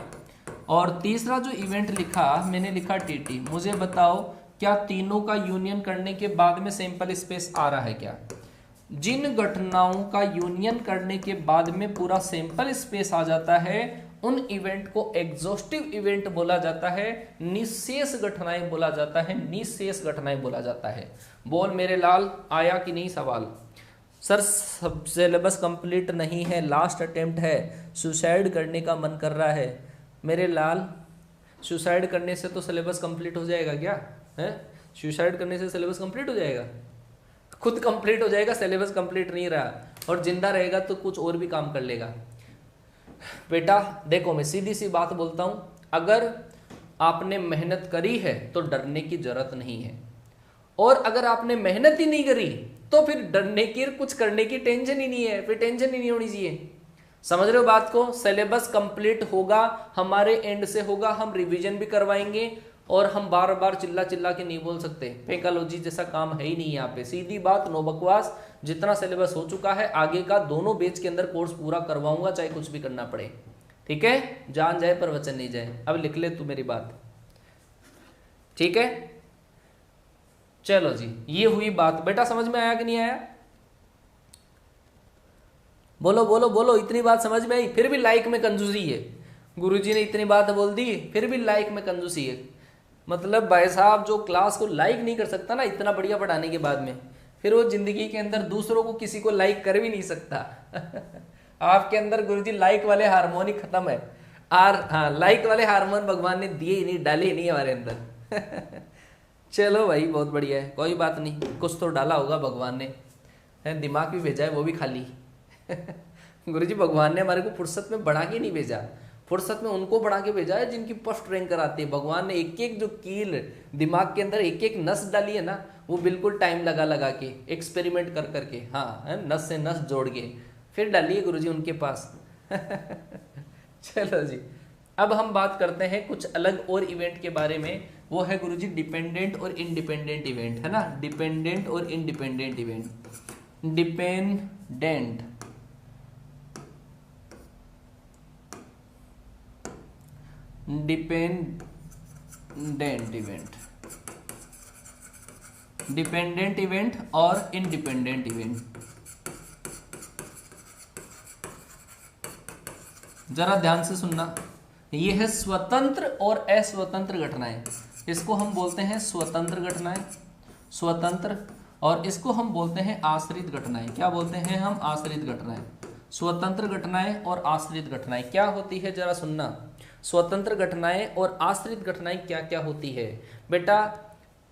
और तीसरा जो इवेंट लिखा मैंने लिखा टी टी। मुझे बताओ क्या तीनों का यूनियन करने के बाद में सैंपल स्पेस आ रहा है क्या? जिन घटनाओं का यूनियन करने के बाद में पूरा सैंपल स्पेस आ जाता है, उन इवेंट को एग्जॉस्टिव इवेंट बोला जाता है, निःशेष घटनाएं बोला जाता है, निःशेष घटनाएं बोला जाता है। बोल मेरे लाल, आया कि नहीं सवाल? सर सब सिलेबस कंप्लीट नहीं है, लास्ट अटेम्प्ट है, सुसाइड करने का मन कर रहा है। मेरे लाल, सुसाइड करने से तो सिलेबस कंप्लीट हो जाएगा क्या है? सुसाइड करने से सिलेबस कंप्लीट हो जाएगा? खुद कंप्लीट हो जाएगा, सिलेबस कंप्लीट नहीं रहा, और जिंदा रहेगा तो कुछ और भी काम कर लेगा। बेटा देखो, मैं सीधी सी बात बोलता हूं, अगर आपने मेहनत करी है तो डरने की जरूरत नहीं है, और अगर आपने मेहनत ही नहीं करी तो फिर डरने की, कुछ करने की टेंशन ही नहीं है, फिर टेंशन ही नहीं होनी चाहिए। समझ रहे हो बात को? सिलेबस कंप्लीट होगा, हमारे एंड से होगा, हम रिवीजन भी करवाएंगे, और हम बार बार चिल्ला चिल्ला के नहीं बोल सकते। फेंकालॉजी जैसा काम है ही नहीं यहाँ पे, सीधी बात, नो बकवास। जितना सिलेबस हो चुका है, आगे का दोनों बैच के अंदर कोर्स पूरा करवाऊंगा, चाहे कुछ भी करना पड़े। ठीक है, जान जाए पर वचन नहीं जाए। अब लिख ले तू मेरी बात, ठीक है? चलो जी, ये हुई बात। बेटा समझ में आया कि नहीं आया? बोलो बोलो बोलो, इतनी बात समझ में आई? फिर भी लाइक में कंजूसी है। गुरुजी ने इतनी बात बोल दी, फिर भी लाइक में कंजूसी है। मतलब भाई साहब जो क्लास को लाइक नहीं कर सकता ना इतना बढ़िया पढ़ाने के बाद में, फिर वो जिंदगी के अंदर दूसरों को किसी को लाइक कर भी नहीं सकता। आपके अंदर गुरुजी लाइक वाले हार्मोन ही खत्म है। हाँ, लाइक वाले हार्मोन भगवान ने दिए ही नहीं, डाले ही नहीं हमारे अंदर। चलो भाई, बहुत बढ़िया है, कोई बात नहीं, कुछ तो डाला होगा भगवान ने, दिमाग भी भेजा है, वो भी खाली। गुरुजी भगवान ने हमारे को फुर्सत में बढ़ा के नहीं भेजा, फुर्सत में उनको बढ़ा के भेजा है जिनकी फर्स्ट रैंक कराती है। भगवान ने एक एक जो कील दिमाग के अंदर एक एक नस डाली है ना, वो बिल्कुल टाइम लगा लगा के एक्सपेरिमेंट कर करके, हाँ है, नस से नस जोड़ के फिर डाली है गुरुजी उनके पास। चलो जी, अब हम बात करते हैं कुछ अलग और इवेंट के बारे में। वो है गुरुजी डिपेंडेंट और इंडिपेंडेंट इवेंट, है ना? डिपेंडेंट और independent event. Dependent event, dependent event और इंडिपेंडेंट इवेंट। जरा ध्यान से सुनना, ये है स्वतंत्र और अस्वतंत्र घटनाएं। इसको हम बोलते हैं स्वतंत्र घटनाएं, स्वतंत्र, और इसको हम बोलते हैं आश्रित घटनाएं। क्या बोलते हैं हम? आश्रित घटनाएं। स्वतंत्र घटनाएं और आश्रित घटनाएं क्या होती है, जरा सुनना। स्वतंत्र घटनाएं और आश्रित घटनाएं क्या क्या होती है बेटा?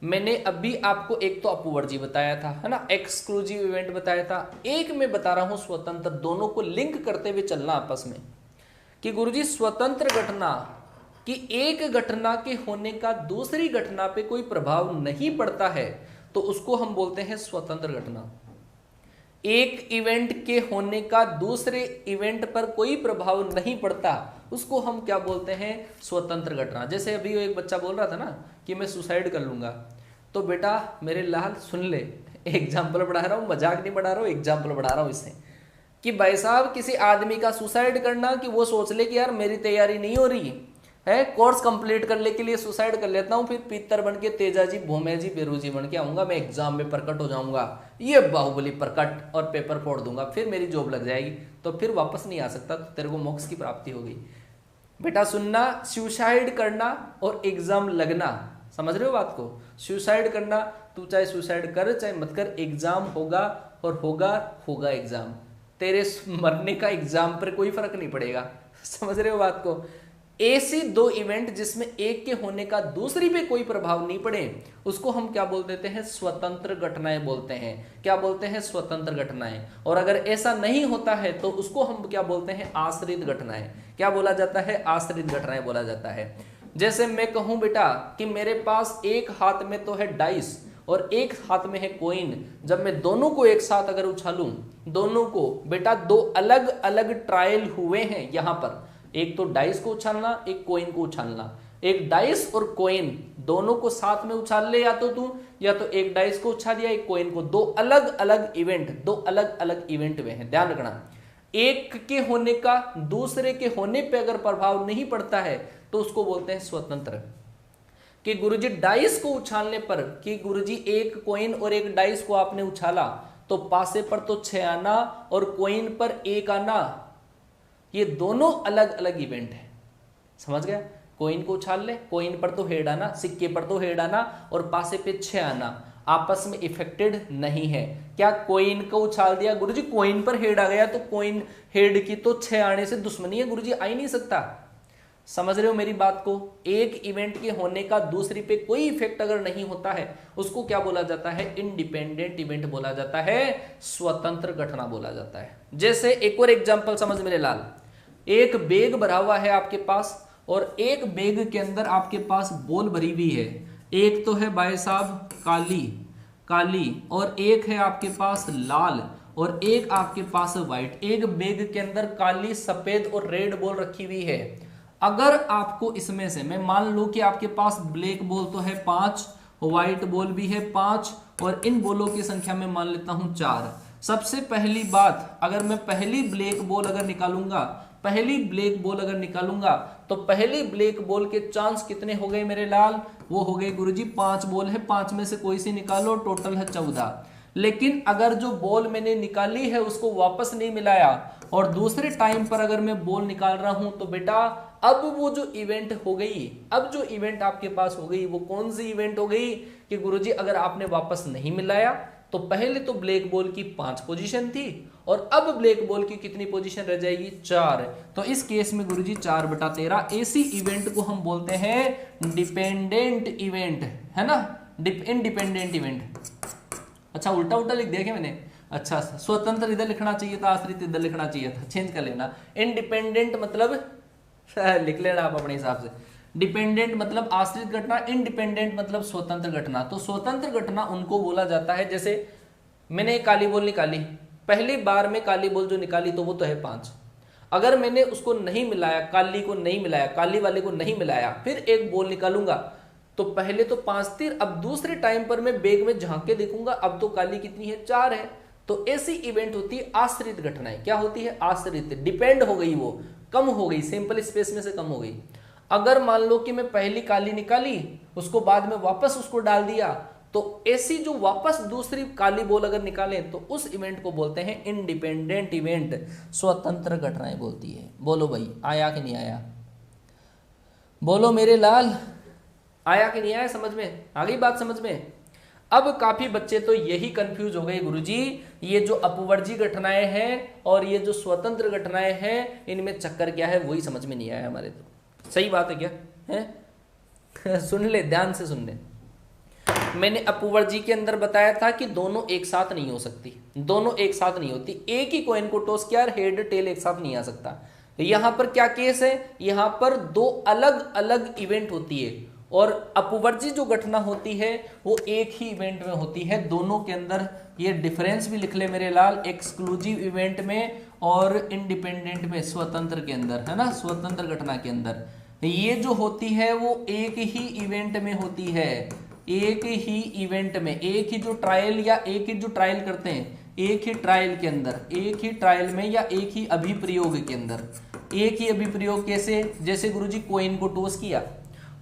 मैंने अभी आपको एक तो अपवर्जी बताया था, है ना, एक्सक्लूसिव इवेंट बताया था, एक मैं बता रहा हूं स्वतंत्र। दोनों को लिंक करते हुए चलना आपस में कि गुरुजी स्वतंत्र घटना कि एक घटना के होने का दूसरी घटना पे कोई प्रभाव नहीं पड़ता है, तो उसको हम बोलते हैं स्वतंत्र घटना। एक इवेंट के होने का दूसरे इवेंट पर कोई प्रभाव नहीं पड़ता, उसको हम क्या बोलते हैं? स्वतंत्र घटना। जैसे अभी एक बच्चा बोल रहा था ना कि मैं सुसाइड कर लूंगा, तो बेटा मेरे लाल सुन ले, एग्जाम्पल पढ़ा रहा हूं, मजाक नहीं पढ़ा रहा हूं, एग्जाम्पल पढ़ा रहा हूं इससे, कि भाई साहब किसी आदमी का सुसाइड करना, कि वो सोच ले कि यार मेरी तैयारी नहीं हो रही, है, कोर्स कंप्लीट करने के लिए सुसाइड कर लेता हूं, फिर पीतर बन के तेजाजी भोमेजी बेरूजी बन के आऊंगा, मैं एग्जाम में प्रकट हो जाऊंगा, ये बाहुबली प्रकट, और पेपर फोड़ दूंगा, फिर मेरी जॉब लग जाएगी, तो फिर वापस नहीं आ सकता, तो तेरे को मोक्ष की प्राप्ति हो गई। बेटा सुनना, सुसाइड करना और एग्जाम लगना, समझ रहे हो बात को? सुसाइड करना, तू चाहे सुसाइड कर चाहे मत कर, एग्जाम होगा और होगा एग्जाम, तेरे मरने का एग्जाम पर कोई फर्क नहीं पड़ेगा, समझ रहे हो बात को? ऐसी दो इवेंट जिसमें एक के होने का दूसरी पे कोई प्रभाव नहीं पड़े, उसको हम क्या बोल देते हैं? स्वतंत्र घटनाएं बोलते हैं। क्या बोलते हैं? स्वतंत्र घटनाएं। और अगर ऐसा नहीं होता है तो उसको हम क्या बोलते हैं? आश्रित घटनाएं। क्या बोला जाता है? आश्रित घटनाएं बोला जाता है। जैसे मैं कहूं बेटा कि मेरे पास एक हाथ में तो है डाइस और एक हाथ में है कोइन, जब मैं दोनों को एक साथ अगर उछालूं, दोनों को बेटा दो अलग अलग ट्रायल हुए हैं यहां पर, एक तो डाइस को उछालना, एक कोइन को उछालना। एक डाइस और कोइन दोनों को साथ में उछाल ले, या तो तू, या तो एक डाइस को उछाल दिया, एक कोइन को, दो अलग अलग इवेंट, दो अलग अलग इवेंट हुए हैं। ध्यान रखना, एक के होने का दूसरे के होने पे अगर प्रभाव नहीं पड़ता है तो उसको बोलते हैं स्वतंत्र। कि गुरुजी डाइस को उछालने पर, कि गुरुजी एक कोइन और एक डाइस को आपने उछाला तो पासे पर तो 6 आना और कोइन पर 1 आना, ये दोनों अलग अलग इवेंट है, समझ गया? कोइन को उछाल ले, कोइन पर तो हेड आना, सिक्के पर तो हेड आना और पासे पे 6 आना, आपस में इफेक्टेड नहीं है। क्या कोइन को उछाल दिया, गुरुजी कोइन पर हेड आ गया तो कोइन हेड की तो 6 आने से दुश्मनी है, गुरुजी आ ही नहीं सकता। समझ रहे हो मेरी बात को? एक इवेंट के होने का दूसरी पे कोई इफेक्ट अगर नहीं होता है उसको क्या बोला जाता है? इंडिपेंडेंट इवेंट बोला जाता है, स्वतंत्र घटना बोला जाता है। जैसे एक और एग्जांपल समझ मेरे लाल, एक बैग भरा हुआ है आपके पास और एक बैग के अंदर आपके पास बॉल भरी हुई है, एक तो है भाई साहब काली काली और एक है आपके पास लाल और एक आपके पास व्हाइट। एक बैग के अंदर काली, सफेद और रेड बॉल रखी हुई है। अगर आपको इसमें से, मैं मान लूं कि आपके पास ब्लैक बॉल तो है 5, व्हाइट बॉल भी है 5 और इन बॉलों की संख्या मैं मान लेता हूं 4। सबसे पहली बात, अगर मैं पहली ब्लैक बॉल अगर निकालूंगा, पहली ब्लैक बॉल अगर निकालूंगा तो पहली ब्लैक बॉल के चांस कितने हो गए मेरे लाल? वो हो गए गुरुजी 5 बॉल है, 5 में से कोई सी निकालो, टोटल है 14। लेकिन अगर जो बॉल मैंने निकाली है उसको वापस नहीं मिलाया और दूसरे टाइम पर अगर मैं बॉल निकाल रहा हूं तो बेटा अब वो जो इवेंट हो गई, अब जो इवेंट आपके पास हो गई वो कौन सी इवेंट हो गई? कि गुरुजी अगर आपने वापस नहीं मिलाया तो पहले तो ब्लैक बॉल की 5 पोजीशन थी और अब ब्लैक बॉल की कितनी पोजीशन रह जाएगी? 4। तो इस केस में गुरुजी 4/13। ऐसी इवेंट को हम बोलते हैं डिपेंडेंट इवेंट, है ना? Independent event. अच्छा उल्टा उल्टा लिख दिया क्या मैंने? अच्छा, स्वतंत्र इधर लिखना चाहिए था, आश्रित इधर लिखना चाहिए था, चेंज कर लेना। इंडिपेंडेंट मतलब लिख लेना आप अपने हिसाब से। डिपेंडेंट मतलब आश्रित घटना, इंडिपेंडेंट मतलब स्वतंत्र घटना। तो स्वतंत्र घटना उनको बोला जाता है, जैसे मैंने एक काली बॉल निकाली, पहली बार में काली बॉल जो निकाली तो वो तो है 5। अगर मैंने उसको नहीं मिलाया, काली को नहीं मिलाया, काली वाले को नहीं मिलाया, फिर एक बॉल निकालूंगा तो पहले तो 5 थी, अब दूसरे टाइम पर मैं बैग में झांक के देखूंगा, अब तो काली कितनी है? 4 है। तो ऐसी इवेंट होती है आश्रित घटनाएं। क्या होती है? आश्रित, डिपेंड हो गई, वो कम हो गई, सिंपल स्पेस में से कम हो गई। अगर मान लो कि मैं पहली काली निकाली, उसको बाद में वापस उसको डाल दिया, तो ऐसी जो वापस दूसरी काली बॉल अगर निकालें तो उस इवेंट को बोलते हैं इंडिपेंडेंट इवेंट, स्वतंत्र घटनाएं बोलती है। बोलो भाई, आया कि नहीं आया? बोलो मेरे लाल, आया कि नहीं आया? समझ में आ गई बात? समझ में? अब काफी बच्चे तो यही कंफ्यूज हो गए, गुरुजी ये जो अपवर्जी घटनाएं हैं और ये जो स्वतंत्र घटनाएं हैं, इनमें चक्कर क्या है वही समझ में नहीं आया हमारे। तो सही बात है क्या है? सुन ले, ध्यान से सुन ले। मैंने अपवर्जी के अंदर बताया था कि दोनों एक साथ नहीं हो सकती, दोनों एक साथ नहीं होती। एक ही कॉइन को टॉस किया, हेड टेल एक साथ नहीं आ सकता। यहां पर क्या केस है? यहां पर 2 अलग अलग इवेंट होती है और अपवर्जी जो घटना होती है वो एक ही इवेंट में होती है। दोनों के अंदर ये डिफरेंस भी लिख ले मेरे लाल, एक्सक्लूसिव इवेंट में और इंडिपेंडेंट में, स्वतंत्र के अंदर, है ना? स्वतंत्र घटना के अंदर ये जो होती है वो एक ही इवेंट में होती है, एक ही इवेंट में, एक ही जो ट्रायल या एक ही जो ट्रायल करते हैं, एक ही ट्रायल के अंदर, एक ही ट्रायल में या एक ही अभिप्रयोग के अंदर, एक ही अभिप्रयोग कैसे, जैसे गुरुजी कोइन को टॉस किया,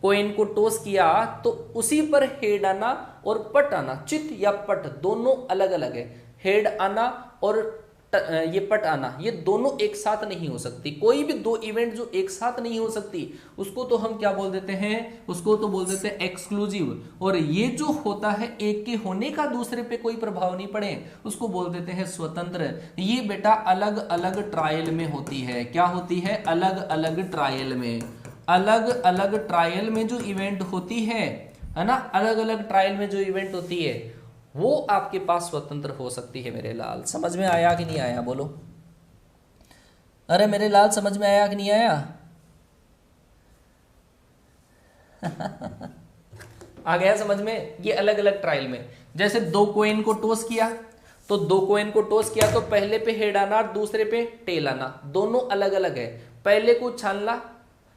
कोइन को टॉस किया तो उसी पर हेड आना और पट आना, चित या पट दोनों अलग अलग है। हेड आना और ये पट आना, ये दोनों एक साथ नहीं हो सकती। कोई भी दो इवेंट जो एक साथ नहीं हो सकती उसको तो हम क्या बोल देते हैं, उसको तो बोल देते हैं एक्सक्लूसिव। और ये जो होता है एक के होने का दूसरे पे कोई प्रभाव नहीं पड़े उसको बोल देते हैं स्वतंत्र। ये बेटा अलग अलग ट्रायल में होती है। क्या होती है, अलग अलग ट्रायल में, अलग अलग ट्रायल में जो इवेंट होती है ना, अलग अलग ट्रायल में जो इवेंट होती है वो आपके पास स्वतंत्र हो सकती है। मेरे लाल समझ में आया कि नहीं आया, बोलो। अरे मेरे लाल समझ में आया कि नहीं आया? आ गया समझ में। ये अलग अलग ट्रायल में, जैसे दो कोइन को टॉस किया तो दो कोइन को टॉस किया तो पहले पे हेड आना और दूसरे पे टेल आना, दोनों अलग अलग है। पहले को उछालना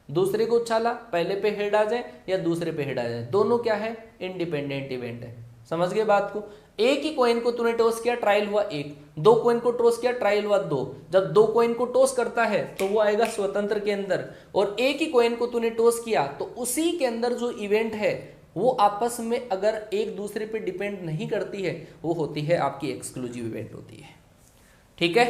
दूसरे को उछाला, पहले पे हेड आ जाए या दूसरे पे हेड आ जाए, दोनों क्या है, इंडिपेंडेंट इवेंट है। समझ गए बात को। एक ही कॉइन को तूने टॉस किया, ट्रायल हुआ एक, दो कॉइन को टॉस किया, ट्रायल हुआ दो। जब दो कॉइन को टॉस करता है तो वो आएगा स्वतंत्र के अंदर, और एक ही कॉइन को तूने टॉस किया तो उसी के अंदर जो इवेंट है वो आपस में अगर एक दूसरे पे डिपेंड नहीं करती है वो होती है आपकी एक्सक्लूसिव इवेंट होती है। ठीक है,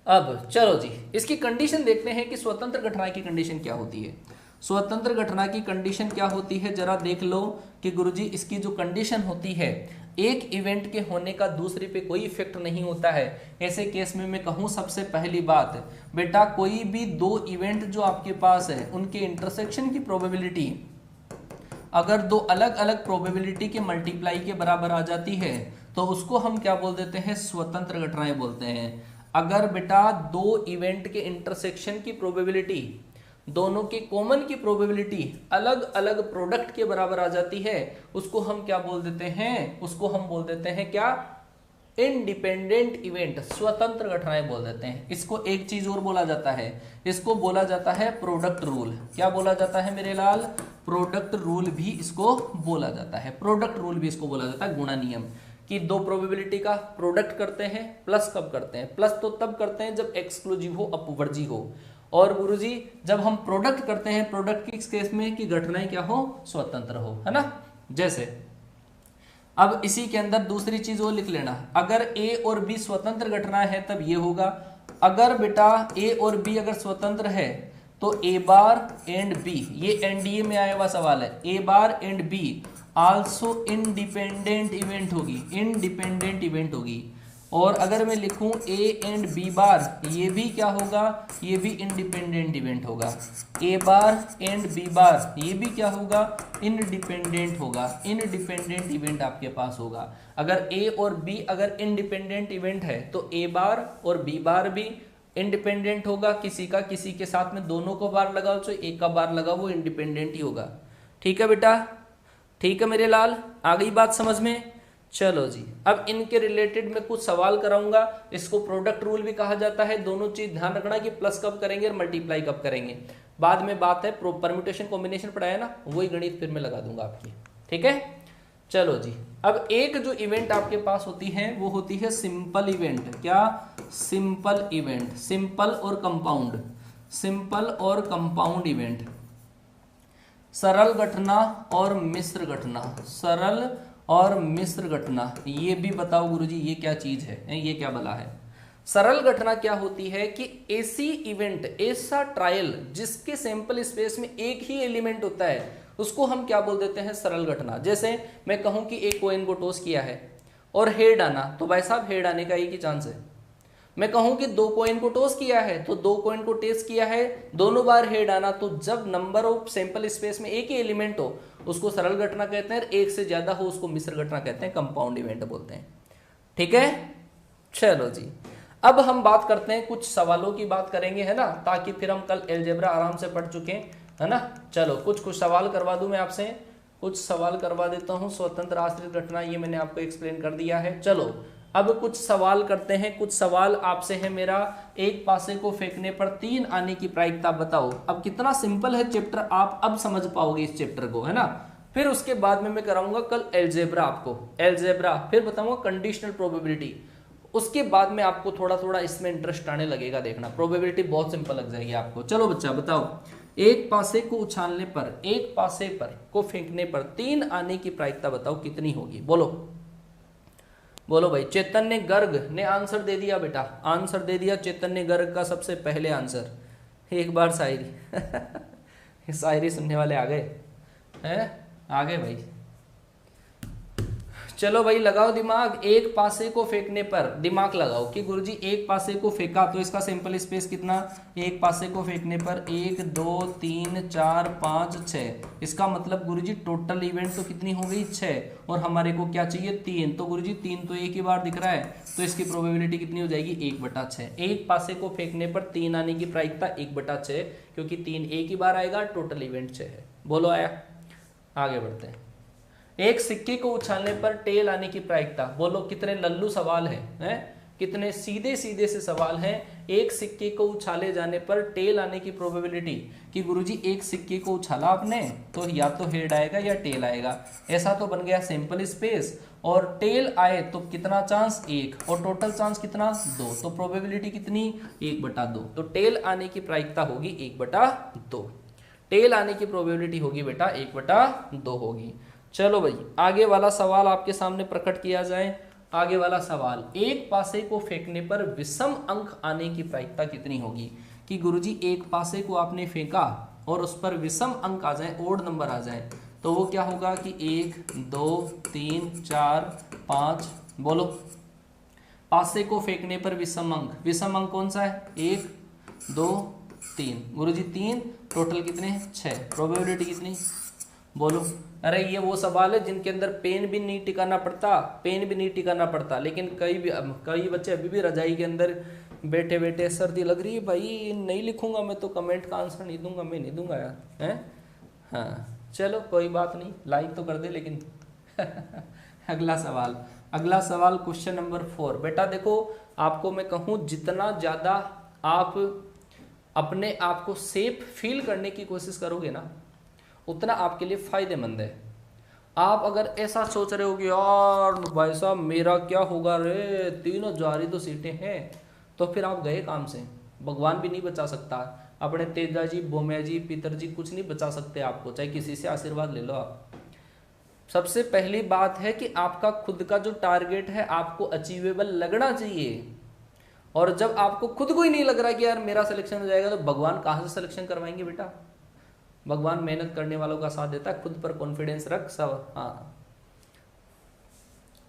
अब चलो जी इसकी कंडीशन देखते हैं कि स्वतंत्र घटना की कंडीशन क्या होती है। स्वतंत्र घटना की कंडीशन क्या होती है जरा देख लो कि गुरुजी इसकी जो कंडीशन होती है, एक इवेंट के होने का दूसरे पे कोई इफेक्ट नहीं होता है। ऐसे केस में मैं कहूं सबसे पहली बात बेटा, कोई भी दो इवेंट जो आपके पास है उनके इंटरसेक्शन की प्रोबेबिलिटी अगर दो अलग अलग प्रोबेबिलिटी के मल्टीप्लाई के बराबर आ जाती है तो उसको हम क्या बोल देते हैं, स्वतंत्र घटनाएं बोलते हैं। अगर बेटा दो इवेंट के इंटरसेक्शन की प्रोबेबिलिटी, दोनों के कॉमन की प्रोबेबिलिटी अलग अलग प्रोडक्ट के बराबर आ जाती है उसको हम क्या बोल देते हैं, उसको हम बोल देते हैं क्या, इंडिपेंडेंट इवेंट, स्वतंत्र घटनाएं बोल देते हैं। इसको एक चीज और बोला जाता है, इसको बोला जाता है प्रोडक्ट रूल। क्या बोला जाता है मेरे लाल, प्रोडक्ट रूल भी इसको बोला जाता है। प्रोडक्ट रूल भी इसको बोला जाता है, गुणा नियम, कि दो प्रोबेबिलिटी का प्रोडक्ट करते हैं। प्लस कब करते हैं, प्लस तो तब करते हैं जब एक्सक्लूसिव हो, अपवर्जी हो। और गुरुजी जब हम प्रोडक्ट करते हैं, प्रोडक्ट की केस में कि घटनाएं क्या हो, स्वतंत्र हो, है ना। जैसे अब इसी के अंदर दूसरी चीज वो लिख लेना, अगर ए और बी स्वतंत्र घटनाएं है तब ये होगा। अगर बेटा ए और बी अगर स्वतंत्र है तो ए बार एंड बी, ये एनडीए में आया हुआ सवाल है, A bar and B also independent event होगी, इंडिपेंडेंट इवेंट होगी। और अगर मैं लिखूं ए एंड बी बार, ये भी क्या होगा, ये भी इंडिपेंडेंट इवेंट होगा। ए बार एंड बी बार ये भी क्या होगा, इंडिपेंडेंट होगा, इंडिपेंडेंट इवेंट आपके पास होगा। अगर ए और बी अगर इंडिपेंडेंट इवेंट है तो ए बार और बी बार भी इंडिपेंडेंट होगा। किसी का किसी के साथ में दोनों को बार लगाओ तो एक का बार लगाओ वो इंडिपेंडेंट ही होगा। ठीक है बेटा, ठीक है मेरे लाल, आ गई बात समझ में। चलो जी अब इनके रिलेटेड में कुछ सवाल कराऊंगा। इसको प्रोडक्ट रूल भी कहा जाता है। दोनों चीज ध्यान रखना कि प्लस कब करेंगे और मल्टीप्लाई कब करेंगे, बाद में बात है। परम्यूटेशन कॉम्बिनेशन पढ़ाया ना, वही गणित फिर मैं लगा दूंगा आपकी। ठीक है, चलो जी अब एक जो इवेंट आपके पास होती है वो होती है सिंपल इवेंट। क्या, सिंपल इवेंट, सिंपल और कंपाउंड, सिंपल और कंपाउंड इवेंट। सरल घटना और मिश्र घटना, सरल और मिश्र घटना, ये भी बताओ गुरुजी ये क्या चीज है, ये क्या बला है। सरल घटना क्या होती है कि ऐसी इवेंट, ऐसा ट्रायल जिसके सैंपल स्पेस में एक ही एलिमेंट होता है उसको हम क्या बोल देते हैं, सरल घटना। जैसे मैं कहूं कि एक कॉइन को टॉस किया है और हेड आना, तो भाई साहब हेड आने का एक ही चांस है। मैं कहूं कि दो कॉइन को टॉस किया है तो दो कॉइन को टेस्ट किया है, दोनों बार हेड आना, तो जब नंबर ऑफ सैंपल स्पेस में एक ही एलिमेंट हो उसको सरल घटना कहते हैं, एक से ज्यादा हो उसको मिश्र घटना कहते हैं, कंपाउंड इवेंट बोलते हैं। ठीक है, चलो जी अब हम बात करते हैं, कुछ सवालों की बात करेंगे, है ना, ताकि फिर हम कल अलजेब्रा आराम से पढ़ चुके हैं, है ना। चलो कुछ सवाल करवा दूं मैं आपसे, कुछ सवाल करवा देता हूं। स्वतंत्र आश्रित घटना ये मैंने आपको एक्सप्लेन कर दिया है। चलो अब कुछ सवाल करते हैं। कुछ सवाल आपसे है मेरा, एक पासे को फेंकने पर 3 आने की प्रायिकता बताओ। अब कितना सिंपल है चैप्टर, आप अब समझ पाओगे इस चैप्टर को, है ना। फिर उसके बाद में मैं कराऊंगा कल अलजेब्रा, आपको अलजेब्रा, फिर बताऊंगा कंडीशनल प्रोबेबिलिटी, उसके बाद में आपको थोड़ा थोड़ा इसमें इंटरेस्ट आने लगेगा। देखना प्रोबेबिलिटी बहुत सिंपल लग जाएगी आपको। चलो बच्चा बताओ, एक पासे को उछालने पर, एक पासे पर को फेंकने पर 3 आने की प्रायिकता बताओ कितनी होगी। बोलो बोलो भाई। चैतन्य गर्ग ने आंसर दे दिया बेटा, आंसर दे दिया चैतन्य गर्ग का सबसे पहले आंसर। एक बार शायरी शायरी सुनने वाले आ गए हैं, आ गए भाई। चलो भाई लगाओ दिमाग। एक पासे को फेंकने पर दिमाग लगाओ कि गुरुजी एक पासे को फेंका तो इसका सैंपल स्पेस कितना, एक पासे को फेंकने पर 1 2 3 4 5 6। इसका मतलब गुरुजी टोटल इवेंट तो कितनी हो गई 6, और हमारे को क्या चाहिए 3। तो गुरुजी 3 तो एक ही बार दिख रहा है, तो इसकी प्रोबेबिलिटी कितनी हो जाएगी 1/6। एक पासे को फेंकने पर 3 आने की प्रायिकता 1/6, क्योंकि 3 एक ही बार आएगा, टोटल इवेंट 6 है। बोलो आया, आगे बढ़ते हैं। एक सिक्के को उछालने पर टेल आने की प्रायिकता, बोलो कितने लल्लू सवाल हैं, कितने सीधे सीधे से सवाल हैं। एक सिक्के को उछाले जाने पर टेल आने की प्रोबेबिलिटी कि गुरुजी एक सिक्के को उछाला आपने तो या तो हेड आएगा या टेल आएगा, ऐसा तो बन गया सैंपल स्पेस। और टेल आए तो कितना चांस 1, और टोटल चांस कितना 2, तो प्रोबेबिलिटी कितनी 1/2। तो टेल आने की प्रायिकता होगी 1/2। टेल आने की प्रोबेबिलिटी होगी बेटा 1/2 होगी। चलो भाई आगे वाला सवाल आपके सामने प्रकट किया जाए। आगे वाला सवाल, एक पासे को फेंकने पर विषम अंक आने की प्रायिकता कितनी होगी। कि गुरुजी एक पासे को आपने फेंका और उस पर विषम अंक आ जाए, ओड नंबर आ जाए, तो वो क्या होगा कि 1 2 3 4 5। बोलो पासे को फेंकने पर विषम अंक, विषम अंक कौन सा है 1 2 3। गुरुजी 3, टोटल कितने 6, प्रोबेबिलिटी कितनी। बोलो। अरे ये वो सवाल है जिनके अंदर पेन भी नहीं टिकाना पड़ता, पेन भी नहीं टिकाना पड़ता, लेकिन कई बच्चे अभी भी रजाई के अंदर बैठे बैठे सर्दी लग रही है भाई नहीं लिखूंगा मैं तो कमेंट का आंसर नहीं दूंगा, मैं नहीं दूंगा यार, हैं। हाँ चलो कोई बात नहीं, लाइक तो कर दे लेकिन अगला सवाल, अगला सवाल क्वेश्चन नंबर 4। बेटा देखो आपको मैं कहूँ जितना ज़्यादा आप अपने आप को सेफ फील करने की कोशिश करोगे ना उतना आपके लिए फायदेमंद है। आप अगर ऐसा सोच रहे हो कि यार भाई साहब मेरा क्या होगा रे, 3000 ही तो सीटें हैं, तो फिर आप गए काम से। भगवान भी नहीं बचा सकता, अपने तेजा जी बोम्या जी पितर जी कुछ नहीं बचा सकते आपको, चाहे किसी से आशीर्वाद ले लो आप। सबसे पहली बात है कि आपका खुद का जो टारगेट है आपको अचीवेबल लगना चाहिए। और जब आपको खुद को ही नहीं लग रहा कि यार मेरा सिलेक्शन हो जाएगा, तो भगवान कहाँ से सिलेक्शन करवाएंगे बेटा। भगवान मेहनत करने वालों का साथ देता है, खुद पर कॉन्फिडेंस रख सब। हाँ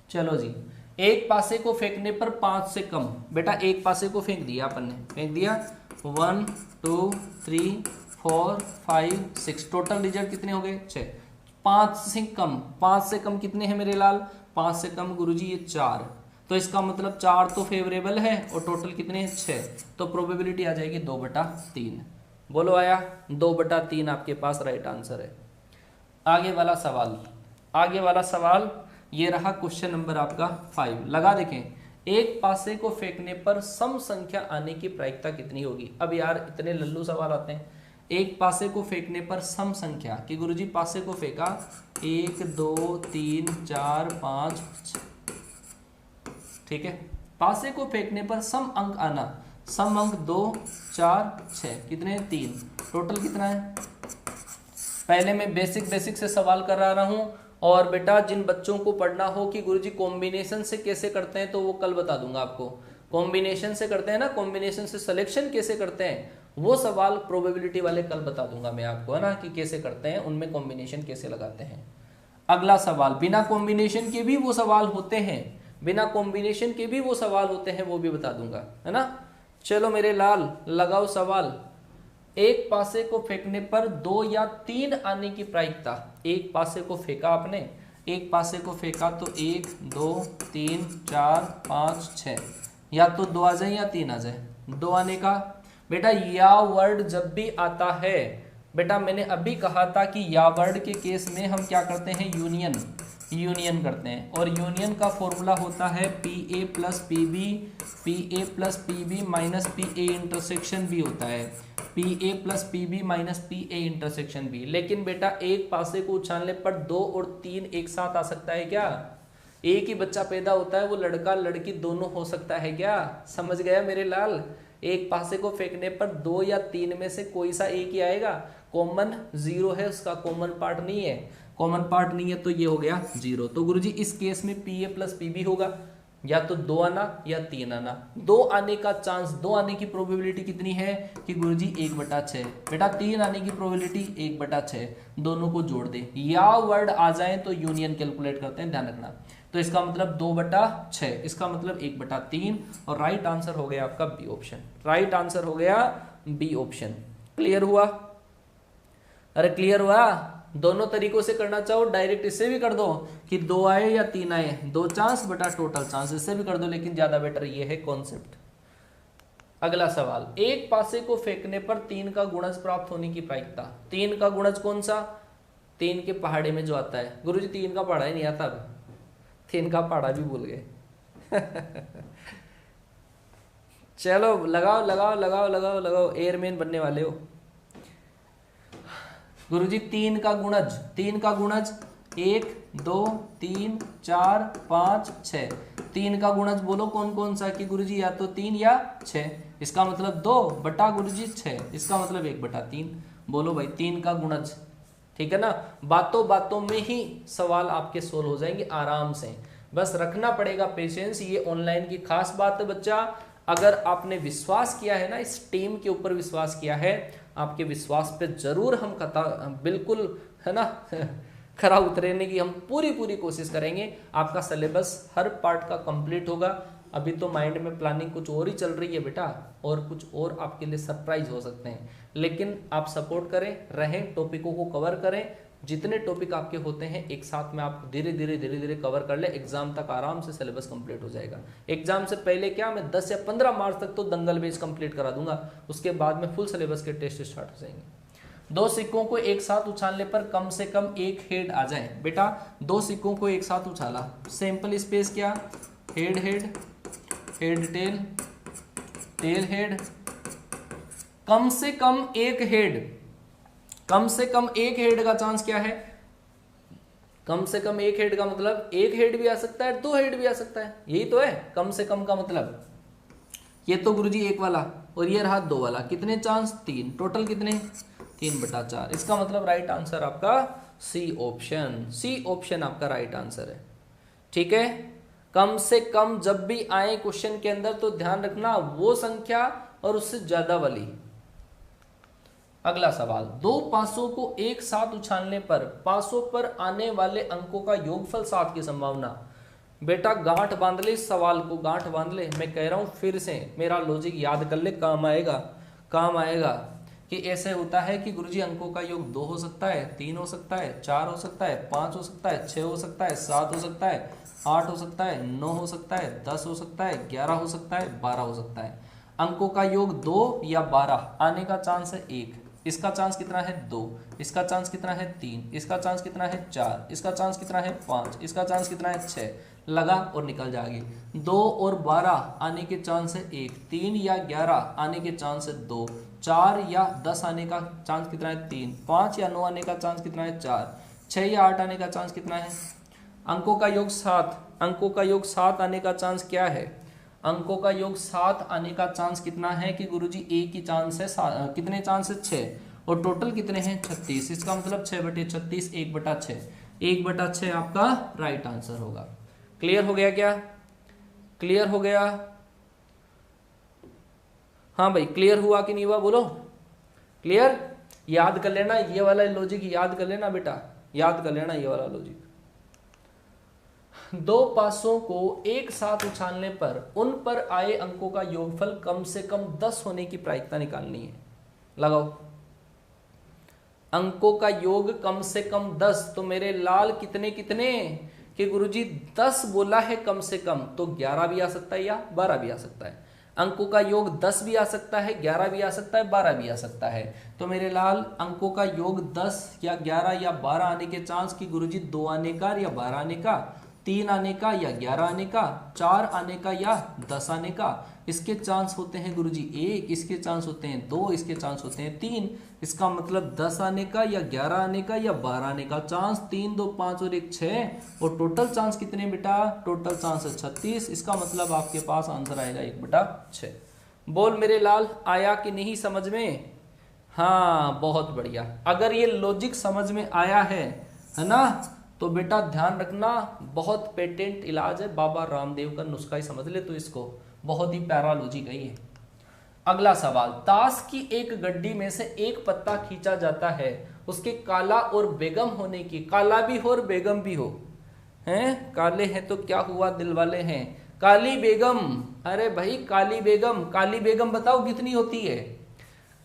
चलो जी, एक पासे को फेंकने पर 5 से कम, बेटा एक पासे को फेंक दिया अपन ने, फेंक दिया 1 2 3 4 5 6, टोटल रिजल्ट कितने हो गए 6। 5 से कम, 5 से कम कितने हैं मेरे लाल, 5 से कम गुरुजी ये 4, तो इसका मतलब 4 तो फेवरेबल है और टोटल कितने हैं 6, तो प्रोबेबिलिटी आ जाएगी 2/3। बोलो आया 2/3 आपके पास राइट आंसर है। आगे वाला सवाल, आगे वाला सवाल ये रहा क्वेश्चन नंबर आपका 5। लगा देखें, एक पासे को फेंकने पर सम संख्या आने की प्रायिकता कितनी होगी। अब यार इतने लल्लू सवाल आते हैं। एक पासे को फेंकने पर सम संख्या कि गुरुजी पासे को फेंका 1 2 3 4 5 6, ठीक है। पासे को फेंकने पर सम अंक आना, सम अंक 2 4 6 कितने 3, टोटल कितना है। पहले मैं बेसिक से सवाल कर रहा हूं, और बेटा जिन बच्चों को पढ़ना हो कि गुरुजी कॉम्बिनेशन से कैसे करते हैं तो वो कल बता दूंगा आपको। कॉम्बिनेशन से करते हैं ना, कॉम्बिनेशन से सिलेक्शन कैसे करते हैं, वो सवाल प्रोबेबिलिटी वाले कल बता दूंगा मैं आपको, है ना, कि कैसे करते हैं, उनमें कॉम्बिनेशन कैसे लगाते हैं। अगला सवाल, बिना कॉम्बिनेशन के भी वो सवाल होते हैं, बिना कॉम्बिनेशन के भी वो सवाल होते हैं, वो भी बता दूंगा, है ना। चलो मेरे लाल लगाओ सवाल। एक पासे को फेंकने पर 2 या 3 आने की प्रायिकता, एक पासे को फेंका आपने, एक पासे को फेंका तो 1 2 3 4 5 6, या तो 2 आ जाए या 3 आ जाए। 2 आने का बेटा, या वर्ड जब भी आता है, बेटा मैंने अभी कहा था कि या वर्ड के केस में हम क्या करते हैं, यूनियन, यूनियन करते हैं। और यूनियन का फॉर्मूला होता है PA plus PB, PA plus PB minus PA intersection भी होता है, PA plus PB minus PA intersection भी। लेकिन बेटा एक पासे को उछालने पर 2 और 3 एक साथ आ सकता है क्या, एक ही बच्चा पैदा होता है, वो लड़का लड़की दोनों हो सकता है क्या? समझ गया मेरे लाल? एक पासे को फेंकने पर 2 या 3 में से कोई सा एक ही आएगा। कॉमन 0 है, उसका कॉमन पार्ट नहीं है, कॉमन पार्ट नहीं है, तो ये हो गया 0। तो गुरुजी इस केस में PA प्लस PB होगा, या तो 2 आना या 3 आना। 2 आने का चांस, 2 आने की प्रोबेबिलिटी कितनी है कि गुरुजी 1/6। बेटा 3 आने की प्रोबेबिलिटी 1/6, दोनों को जोड़ दे या वर्ड आ जाए तो यूनियन कैलकुलेट करते हैं, ध्यान रखना। तो इसका मतलब 2/6, इसका मतलब 1/3, और राइट आंसर हो गया आपका बी ऑप्शन। राइट आंसर हो गया बी ऑप्शन। क्लियर हुआ? अरे क्लियर हुआ? दोनों तरीकों से करना चाहो, डायरेक्ट इससे भी कर दो कि 2 आए या 3 आए, 2 चांस बटा टोटल चांस, इससे भी कर दो, लेकिन ज्यादा बेटर ये है कॉन्सेप्ट। अगला सवाल, एक पासे को फेंकने पर 3 का गुणज प्राप्त होने की प्रायिकता। 3 का गुणज कौन सा? 3 के पहाड़े में जो आता है। गुरुजी 3 का पहाड़ा ही नहीं आता, अब 3 का पहाड़ा भी भूल गए। चलो लगाओ लगाओ लगाओ लगाओ लगाओ, एयरमैन बनने वाले हो। गुरुजी 3 का गुणज, 3 का गुणज 1 2 3 4 5 6। 3 का गुणज बोलो कौन कौन सा? कि गुरुजी या तो 3 या 6, इसका मतलब 2 बटा गुरुजी 6, इसका मतलब 1/3। बोलो भाई 3 का गुणज, ठीक है ना? बातों बातों में ही सवाल आपके सोल्व हो जाएंगे आराम से, बस रखना पड़ेगा पेशेंस। ये ऑनलाइन की खास बात है बच्चा, अगर आपने विश्वास किया है ना, इस टीम के ऊपर विश्वास किया है, आपके विश्वास पे जरूर हम बिल्कुल, है ना, खरा उतरने की हम पूरी कोशिश करेंगे। आपका सिलेबस हर पार्ट का कंप्लीट होगा। अभी तो माइंड में प्लानिंग कुछ और ही चल रही है बेटा, और कुछ और आपके लिए सरप्राइज हो सकते हैं, लेकिन आप सपोर्ट करें, रहें, टॉपिकों को कवर करें। जितने टॉपिक आपके होते हैं एक साथ में आप धीरे धीरे कवर कर ले, एग्जाम तक आराम से सिलेबस कंप्लीट हो जाएगा। एग्जाम से पहले क्या, मैं 10 या 15 मार्च तक तो दंगल बेस कंप्लीट करा दूंगा, उसके बाद में फुल सिलेबस के टेस्ट स्टार्ट हो जाएंगे। 2 सिक्कों को एक साथ उछालने पर कम से कम एक हेड आ जाए। बेटा 2 सिक्कों को एक साथ उछाला, सैंपल स्पेस क्या, head head head tail tail head, कम से कम एक हेड, कम से कम एक हेड का चांस क्या है? कम से कम एक हेड का मतलब एक हेड भी आ सकता है, 2 हेड भी आ सकता है, यही तो है कम से कम का मतलब। ये तो गुरुजी 1 वाला और ये रहा 2 वाला, कितने चांस? 3, टोटल कितने? 3/4। इसका मतलब राइट आंसर आपका सी ऑप्शन, सी ऑप्शन आपका राइट आंसर है। ठीक है, कम से कम जब भी आए क्वेश्चन के अंदर तो ध्यान रखना वो संख्या और उससे ज्यादा वाली। अगला सवाल, 2 पासों को एक साथ उछालने पर पासों पर आने वाले अंकों का योगफल 7 की संभावना। बेटा गांठ बांध ले, इस सवाल को गांठ बांध ले, मैं कह रहा हूं फिर से, मेरा लॉजिक याद कर ले, काम आएगा, काम आएगा। कि ऐसे होता है कि गुरुजी अंकों का योग 2 हो सकता है, 3 हो सकता है, 4 हो सकता है, 5 हो सकता है, 6 हो सकता है, 7 हो सकता है, 8 हो सकता है, 9 हो सकता है, 10 हो सकता है, 11 हो सकता है, 12 हो सकता है। अंकों का योग 2 या 12 आने का चांस है 1, इसका चांस कितना है 2, इसका चांस कितना है 3, इसका चांस कितना है 4, इसका चांस कितना है 5, इसका चांस कितना है 6, लगा और निकल जाएगी। 2 और 12 आने के चांस है 1, 3 या 11 आने के चांस है 2, 4 या 10 आने का चांस कितना है 3, 5 या 9 आने का चांस कितना है 4, 6 या 8 आने का चांस कितना है। अंकों का योग 7, अंकों का योग 7 आने का चांस क्या है? अंकों का योग 7 आने का चांस कितना है कि गुरुजी एक ही चांस है, कितने चांस है 6, और टोटल कितने हैं 36, इसका मतलब 6/36, 1/6, 1/6 आपका राइट आंसर होगा। क्लियर हो गया क्या? क्लियर हो गया? हाँ भाई क्लियर हुआ कि नहीं हुआ बोलो? क्लियर? याद कर लेना ये वाला लॉजिक, याद कर लेना बेटा, याद कर लेना ये वाला लॉजिक। 2 पासों को एक साथ उछालने पर उन पर आए अंकों का योगफल कम से कम 10 होने की प्रायिकता निकालनी है। लगाओ, अंकों का योग कम से कम 10, तो मेरे लाल कितने कितने कि गुरुजी 10 बोला है कम से कम, तो 11 भी आ सकता है या 12 भी आ सकता है। अंकों का योग 10 भी आ सकता है, 11 भी आ सकता है, 12 भी आ सकता है। तो मेरे लाल अंकों का योग 10 या 11 या 12 आने के चांस की गुरुजी 2 आने का या 12 आने का, 3 आने का या 11 आने का, 4 आने का या 10 आने का, इसके चांस होते हैं गुरुजी 1, इसके चांस होते हैं 2, इसके चांस होते हैं 3। इसका मतलब 10 आने का या 11 आने का या 12 आने का चांस, 3 2 5 और 1 6। और टोटल चांस कितने बेटा? टोटल चांस है 36। इसका मतलब आपके पास आंसर आएगा 1/6। बोल मेरे लाल, आया कि नहीं समझ में? हाँ बहुत बढ़िया। अगर ये लॉजिक समझ में आया है ना, तो बेटा ध्यान रखना, बहुत पेटेंट इलाज है, बाबा रामदेव का नुस्खा ही समझ ले तो इसको, बहुत ही प्यारा लॉजिक है ये। अगला सवाल, ताश की एक गड्डी में से एक पत्ता खींचा जाता है, उसके काला और बेगम होने की, काला भी हो और बेगम भी हो, हैं? काले हैं तो क्या हुआ, दिल वाले हैं, काली बेगम। अरे भाई काली बेगम, काली बेगम बताओ कितनी होती है?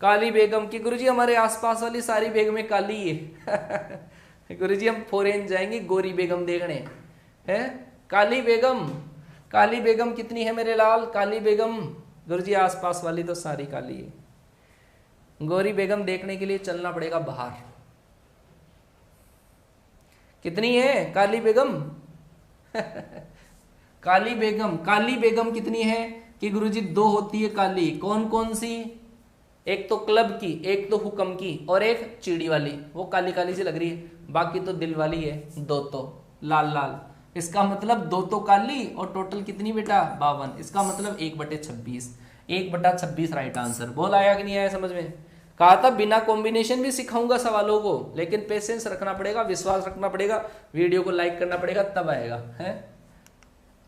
काली बेगम की गुरुजी हमारे आसपास वाली सारी बेगमें काली है गुरुजी हम फॉरेन जाएंगे गोरी बेगम देखने हैं। काली बेगम, काली बेगम कितनी है मेरे लाल? काली बेगम गुरुजी आसपास वाली तो सारी काली है। गोरी बेगम देखने के लिए चलना पड़ेगा बाहर। कितनी है काली बेगम काली बेगम, काली बेगम कितनी है कि गुरुजी 2 होती है काली। कौन कौन सी? एक तो क्लब की, एक तो हुक्म की, और एक चिड़ी वाली, वो काली काली सी लग रही है, बाकी तो दिल वाली है, 2 तो लाल लाल। इसका मतलब 2 तो काली और टोटल कितनी बेटा? 52। इसका मतलब 1/26, 1/26 राइट आंसर। बोल आया कि नहीं आया समझ में? कहा था बिना कॉम्बिनेशन भी सिखाऊंगा सवालों को, लेकिन पेशेंस रखना पड़ेगा, विश्वास रखना पड़ेगा, वीडियो को लाइक करना पड़ेगा, तब आएगा है।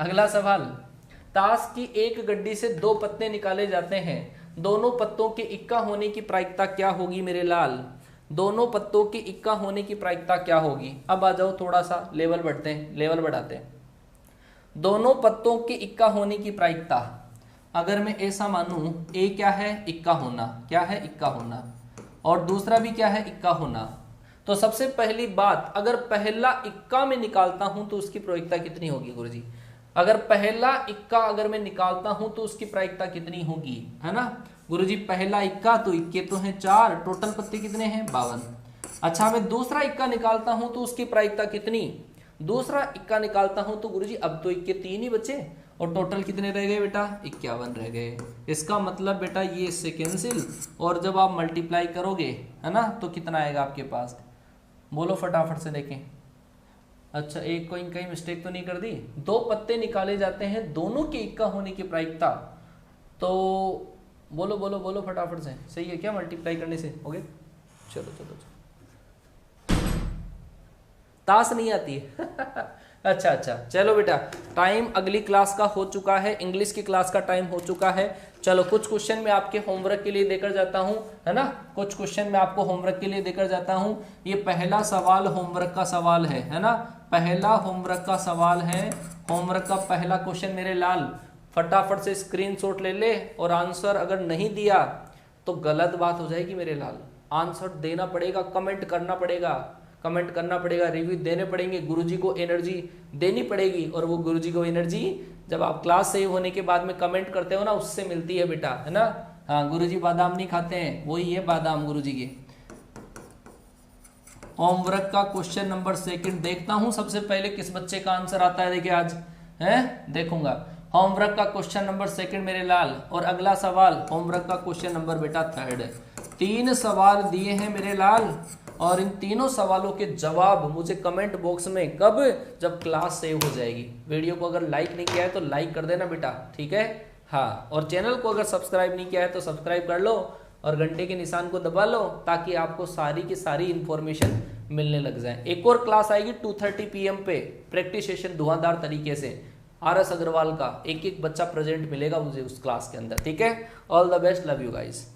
अगला सवाल, ताश की एक गड्डी से 2 पत्ते निकाले जाते हैं, दोनों पत्तों के इक्का होने की प्रायिकता क्या होगी मेरे लाल? दोनों पत्तों के इक्का होने की प्रायिकता क्या होगी? अब आ जाओ थोड़ा सा लेवल बढ़ते हैं, लेवल बढ़ाते हैं। दोनों पत्तों के इक्का होने की प्रायिकता, अगर मैं ऐसा मानूं, ए क्या है? इक्का होना। क्या है? इक्का होना। और दूसरा भी क्या है? इक्का होना। तो सबसे पहली बात, अगर पहला इक्का में निकालता हूं तो उसकी प्रायिकता कितनी होगी गुरुजी? अगर पहला इक्का अगर मैं निकालता हूं तो उसकी प्रायिकता कितनी होगी, है ना गुरुजी? पहला इक्का तो इक्के तो हैं 4, टोटल पत्ते कितने हैं? 52। अच्छा मैं दूसरा इक्का निकालता हूं तो उसकी प्रायिकता कितनी? दूसरा इक्का निकालता हूं तो गुरुजी अब तो इक्के 3 ही बचे, और टोटल कितने रह गए बेटा? 51 रह गए। इसका मतलब बेटा ये इससे कैंसिल, और जब आप मल्टीप्लाई करोगे, है ना, तो कितना आएगा आपके पास? बोलो फटाफट से देखें। अच्छा एक कोई कहीं मिस्टेक तो नहीं कर दी? 2 पत्ते निकाले जाते हैं, दोनों के इक्का होने की प्रायिकता, तो बोलो बोलो बोलो फटाफट से, सही है क्या? मल्टीप्लाई करने से हो गए? चलो चलो चलो ताश नहीं आती है अच्छा अच्छा चलो बेटा, टाइम अगली क्लास का हो चुका है, इंग्लिश की क्लास का टाइम हो चुका है। चलो कुछ क्वेश्चन मैं आपके होमवर्क के लिए देकर जाता हूं, है ना, कुछ क्वेश्चन मैं आपको होमवर्क के लिए देकर जाता हूं। ये पहला सवाल होमवर्क का सवाल है ना, पहला होमवर्क का सवाल है। होमवर्क का पहला क्वेश्चन मेरे लाल फटाफट से स्क्रीनशॉट ले ले, और आंसर अगर नहीं दिया तो गलत बात हो जाएगी मेरे लाल। आंसर देना पड़ेगा, कमेंट करना पड़ेगा, कमेंट करना पड़ेगा, रिव्यू देने पड़ेंगे, गुरुजी को एनर्जी देनी पड़ेगी, और वो गुरुजी को एनर्जी जब आप क्लास सेव होने के बाद में कमेंट करते हो ना, उससे मिलती है बेटा, है ना। हाँ गुरुजी बादाम नहीं खाते हैं, वही है बादाम गुरुजी के। होमवर्क का क्वेश्चन नंबर 2 देखता हूं सबसे पहले किस बच्चे का आंसर आता है। देखिए आज है देखूंगा होमवर्क का क्वेश्चन नंबर 2 मेरे लाल, और अगला सवाल होमवर्क का क्वेश्चन नंबर बेटा 3 है। 3 सवाल दिए हैं मेरे लाल, और इन तीनों सवालों के जवाब मुझे कमेंट बॉक्स में कब? जब क्लास सेव हो जाएगी। वीडियो को अगर लाइक नहीं किया है तो लाइक कर देना बेटा, ठीक है। हाँ, और चैनल को अगर सब्सक्राइब नहीं किया है तो सब्सक्राइब कर लो, और घंटे के निशान को दबा लो, ताकि आपको सारी की सारी इंफॉर्मेशन मिलने लग जाए। एक और क्लास आएगी 2:30 PM पे, प्रैक्टिस सेशन धुआंधार तरीके से, RS अग्रवाल का। एक एक बच्चा प्रेजेंट मिलेगा मुझे उस क्लास के अंदर, ठीक है। All the best, love you guys.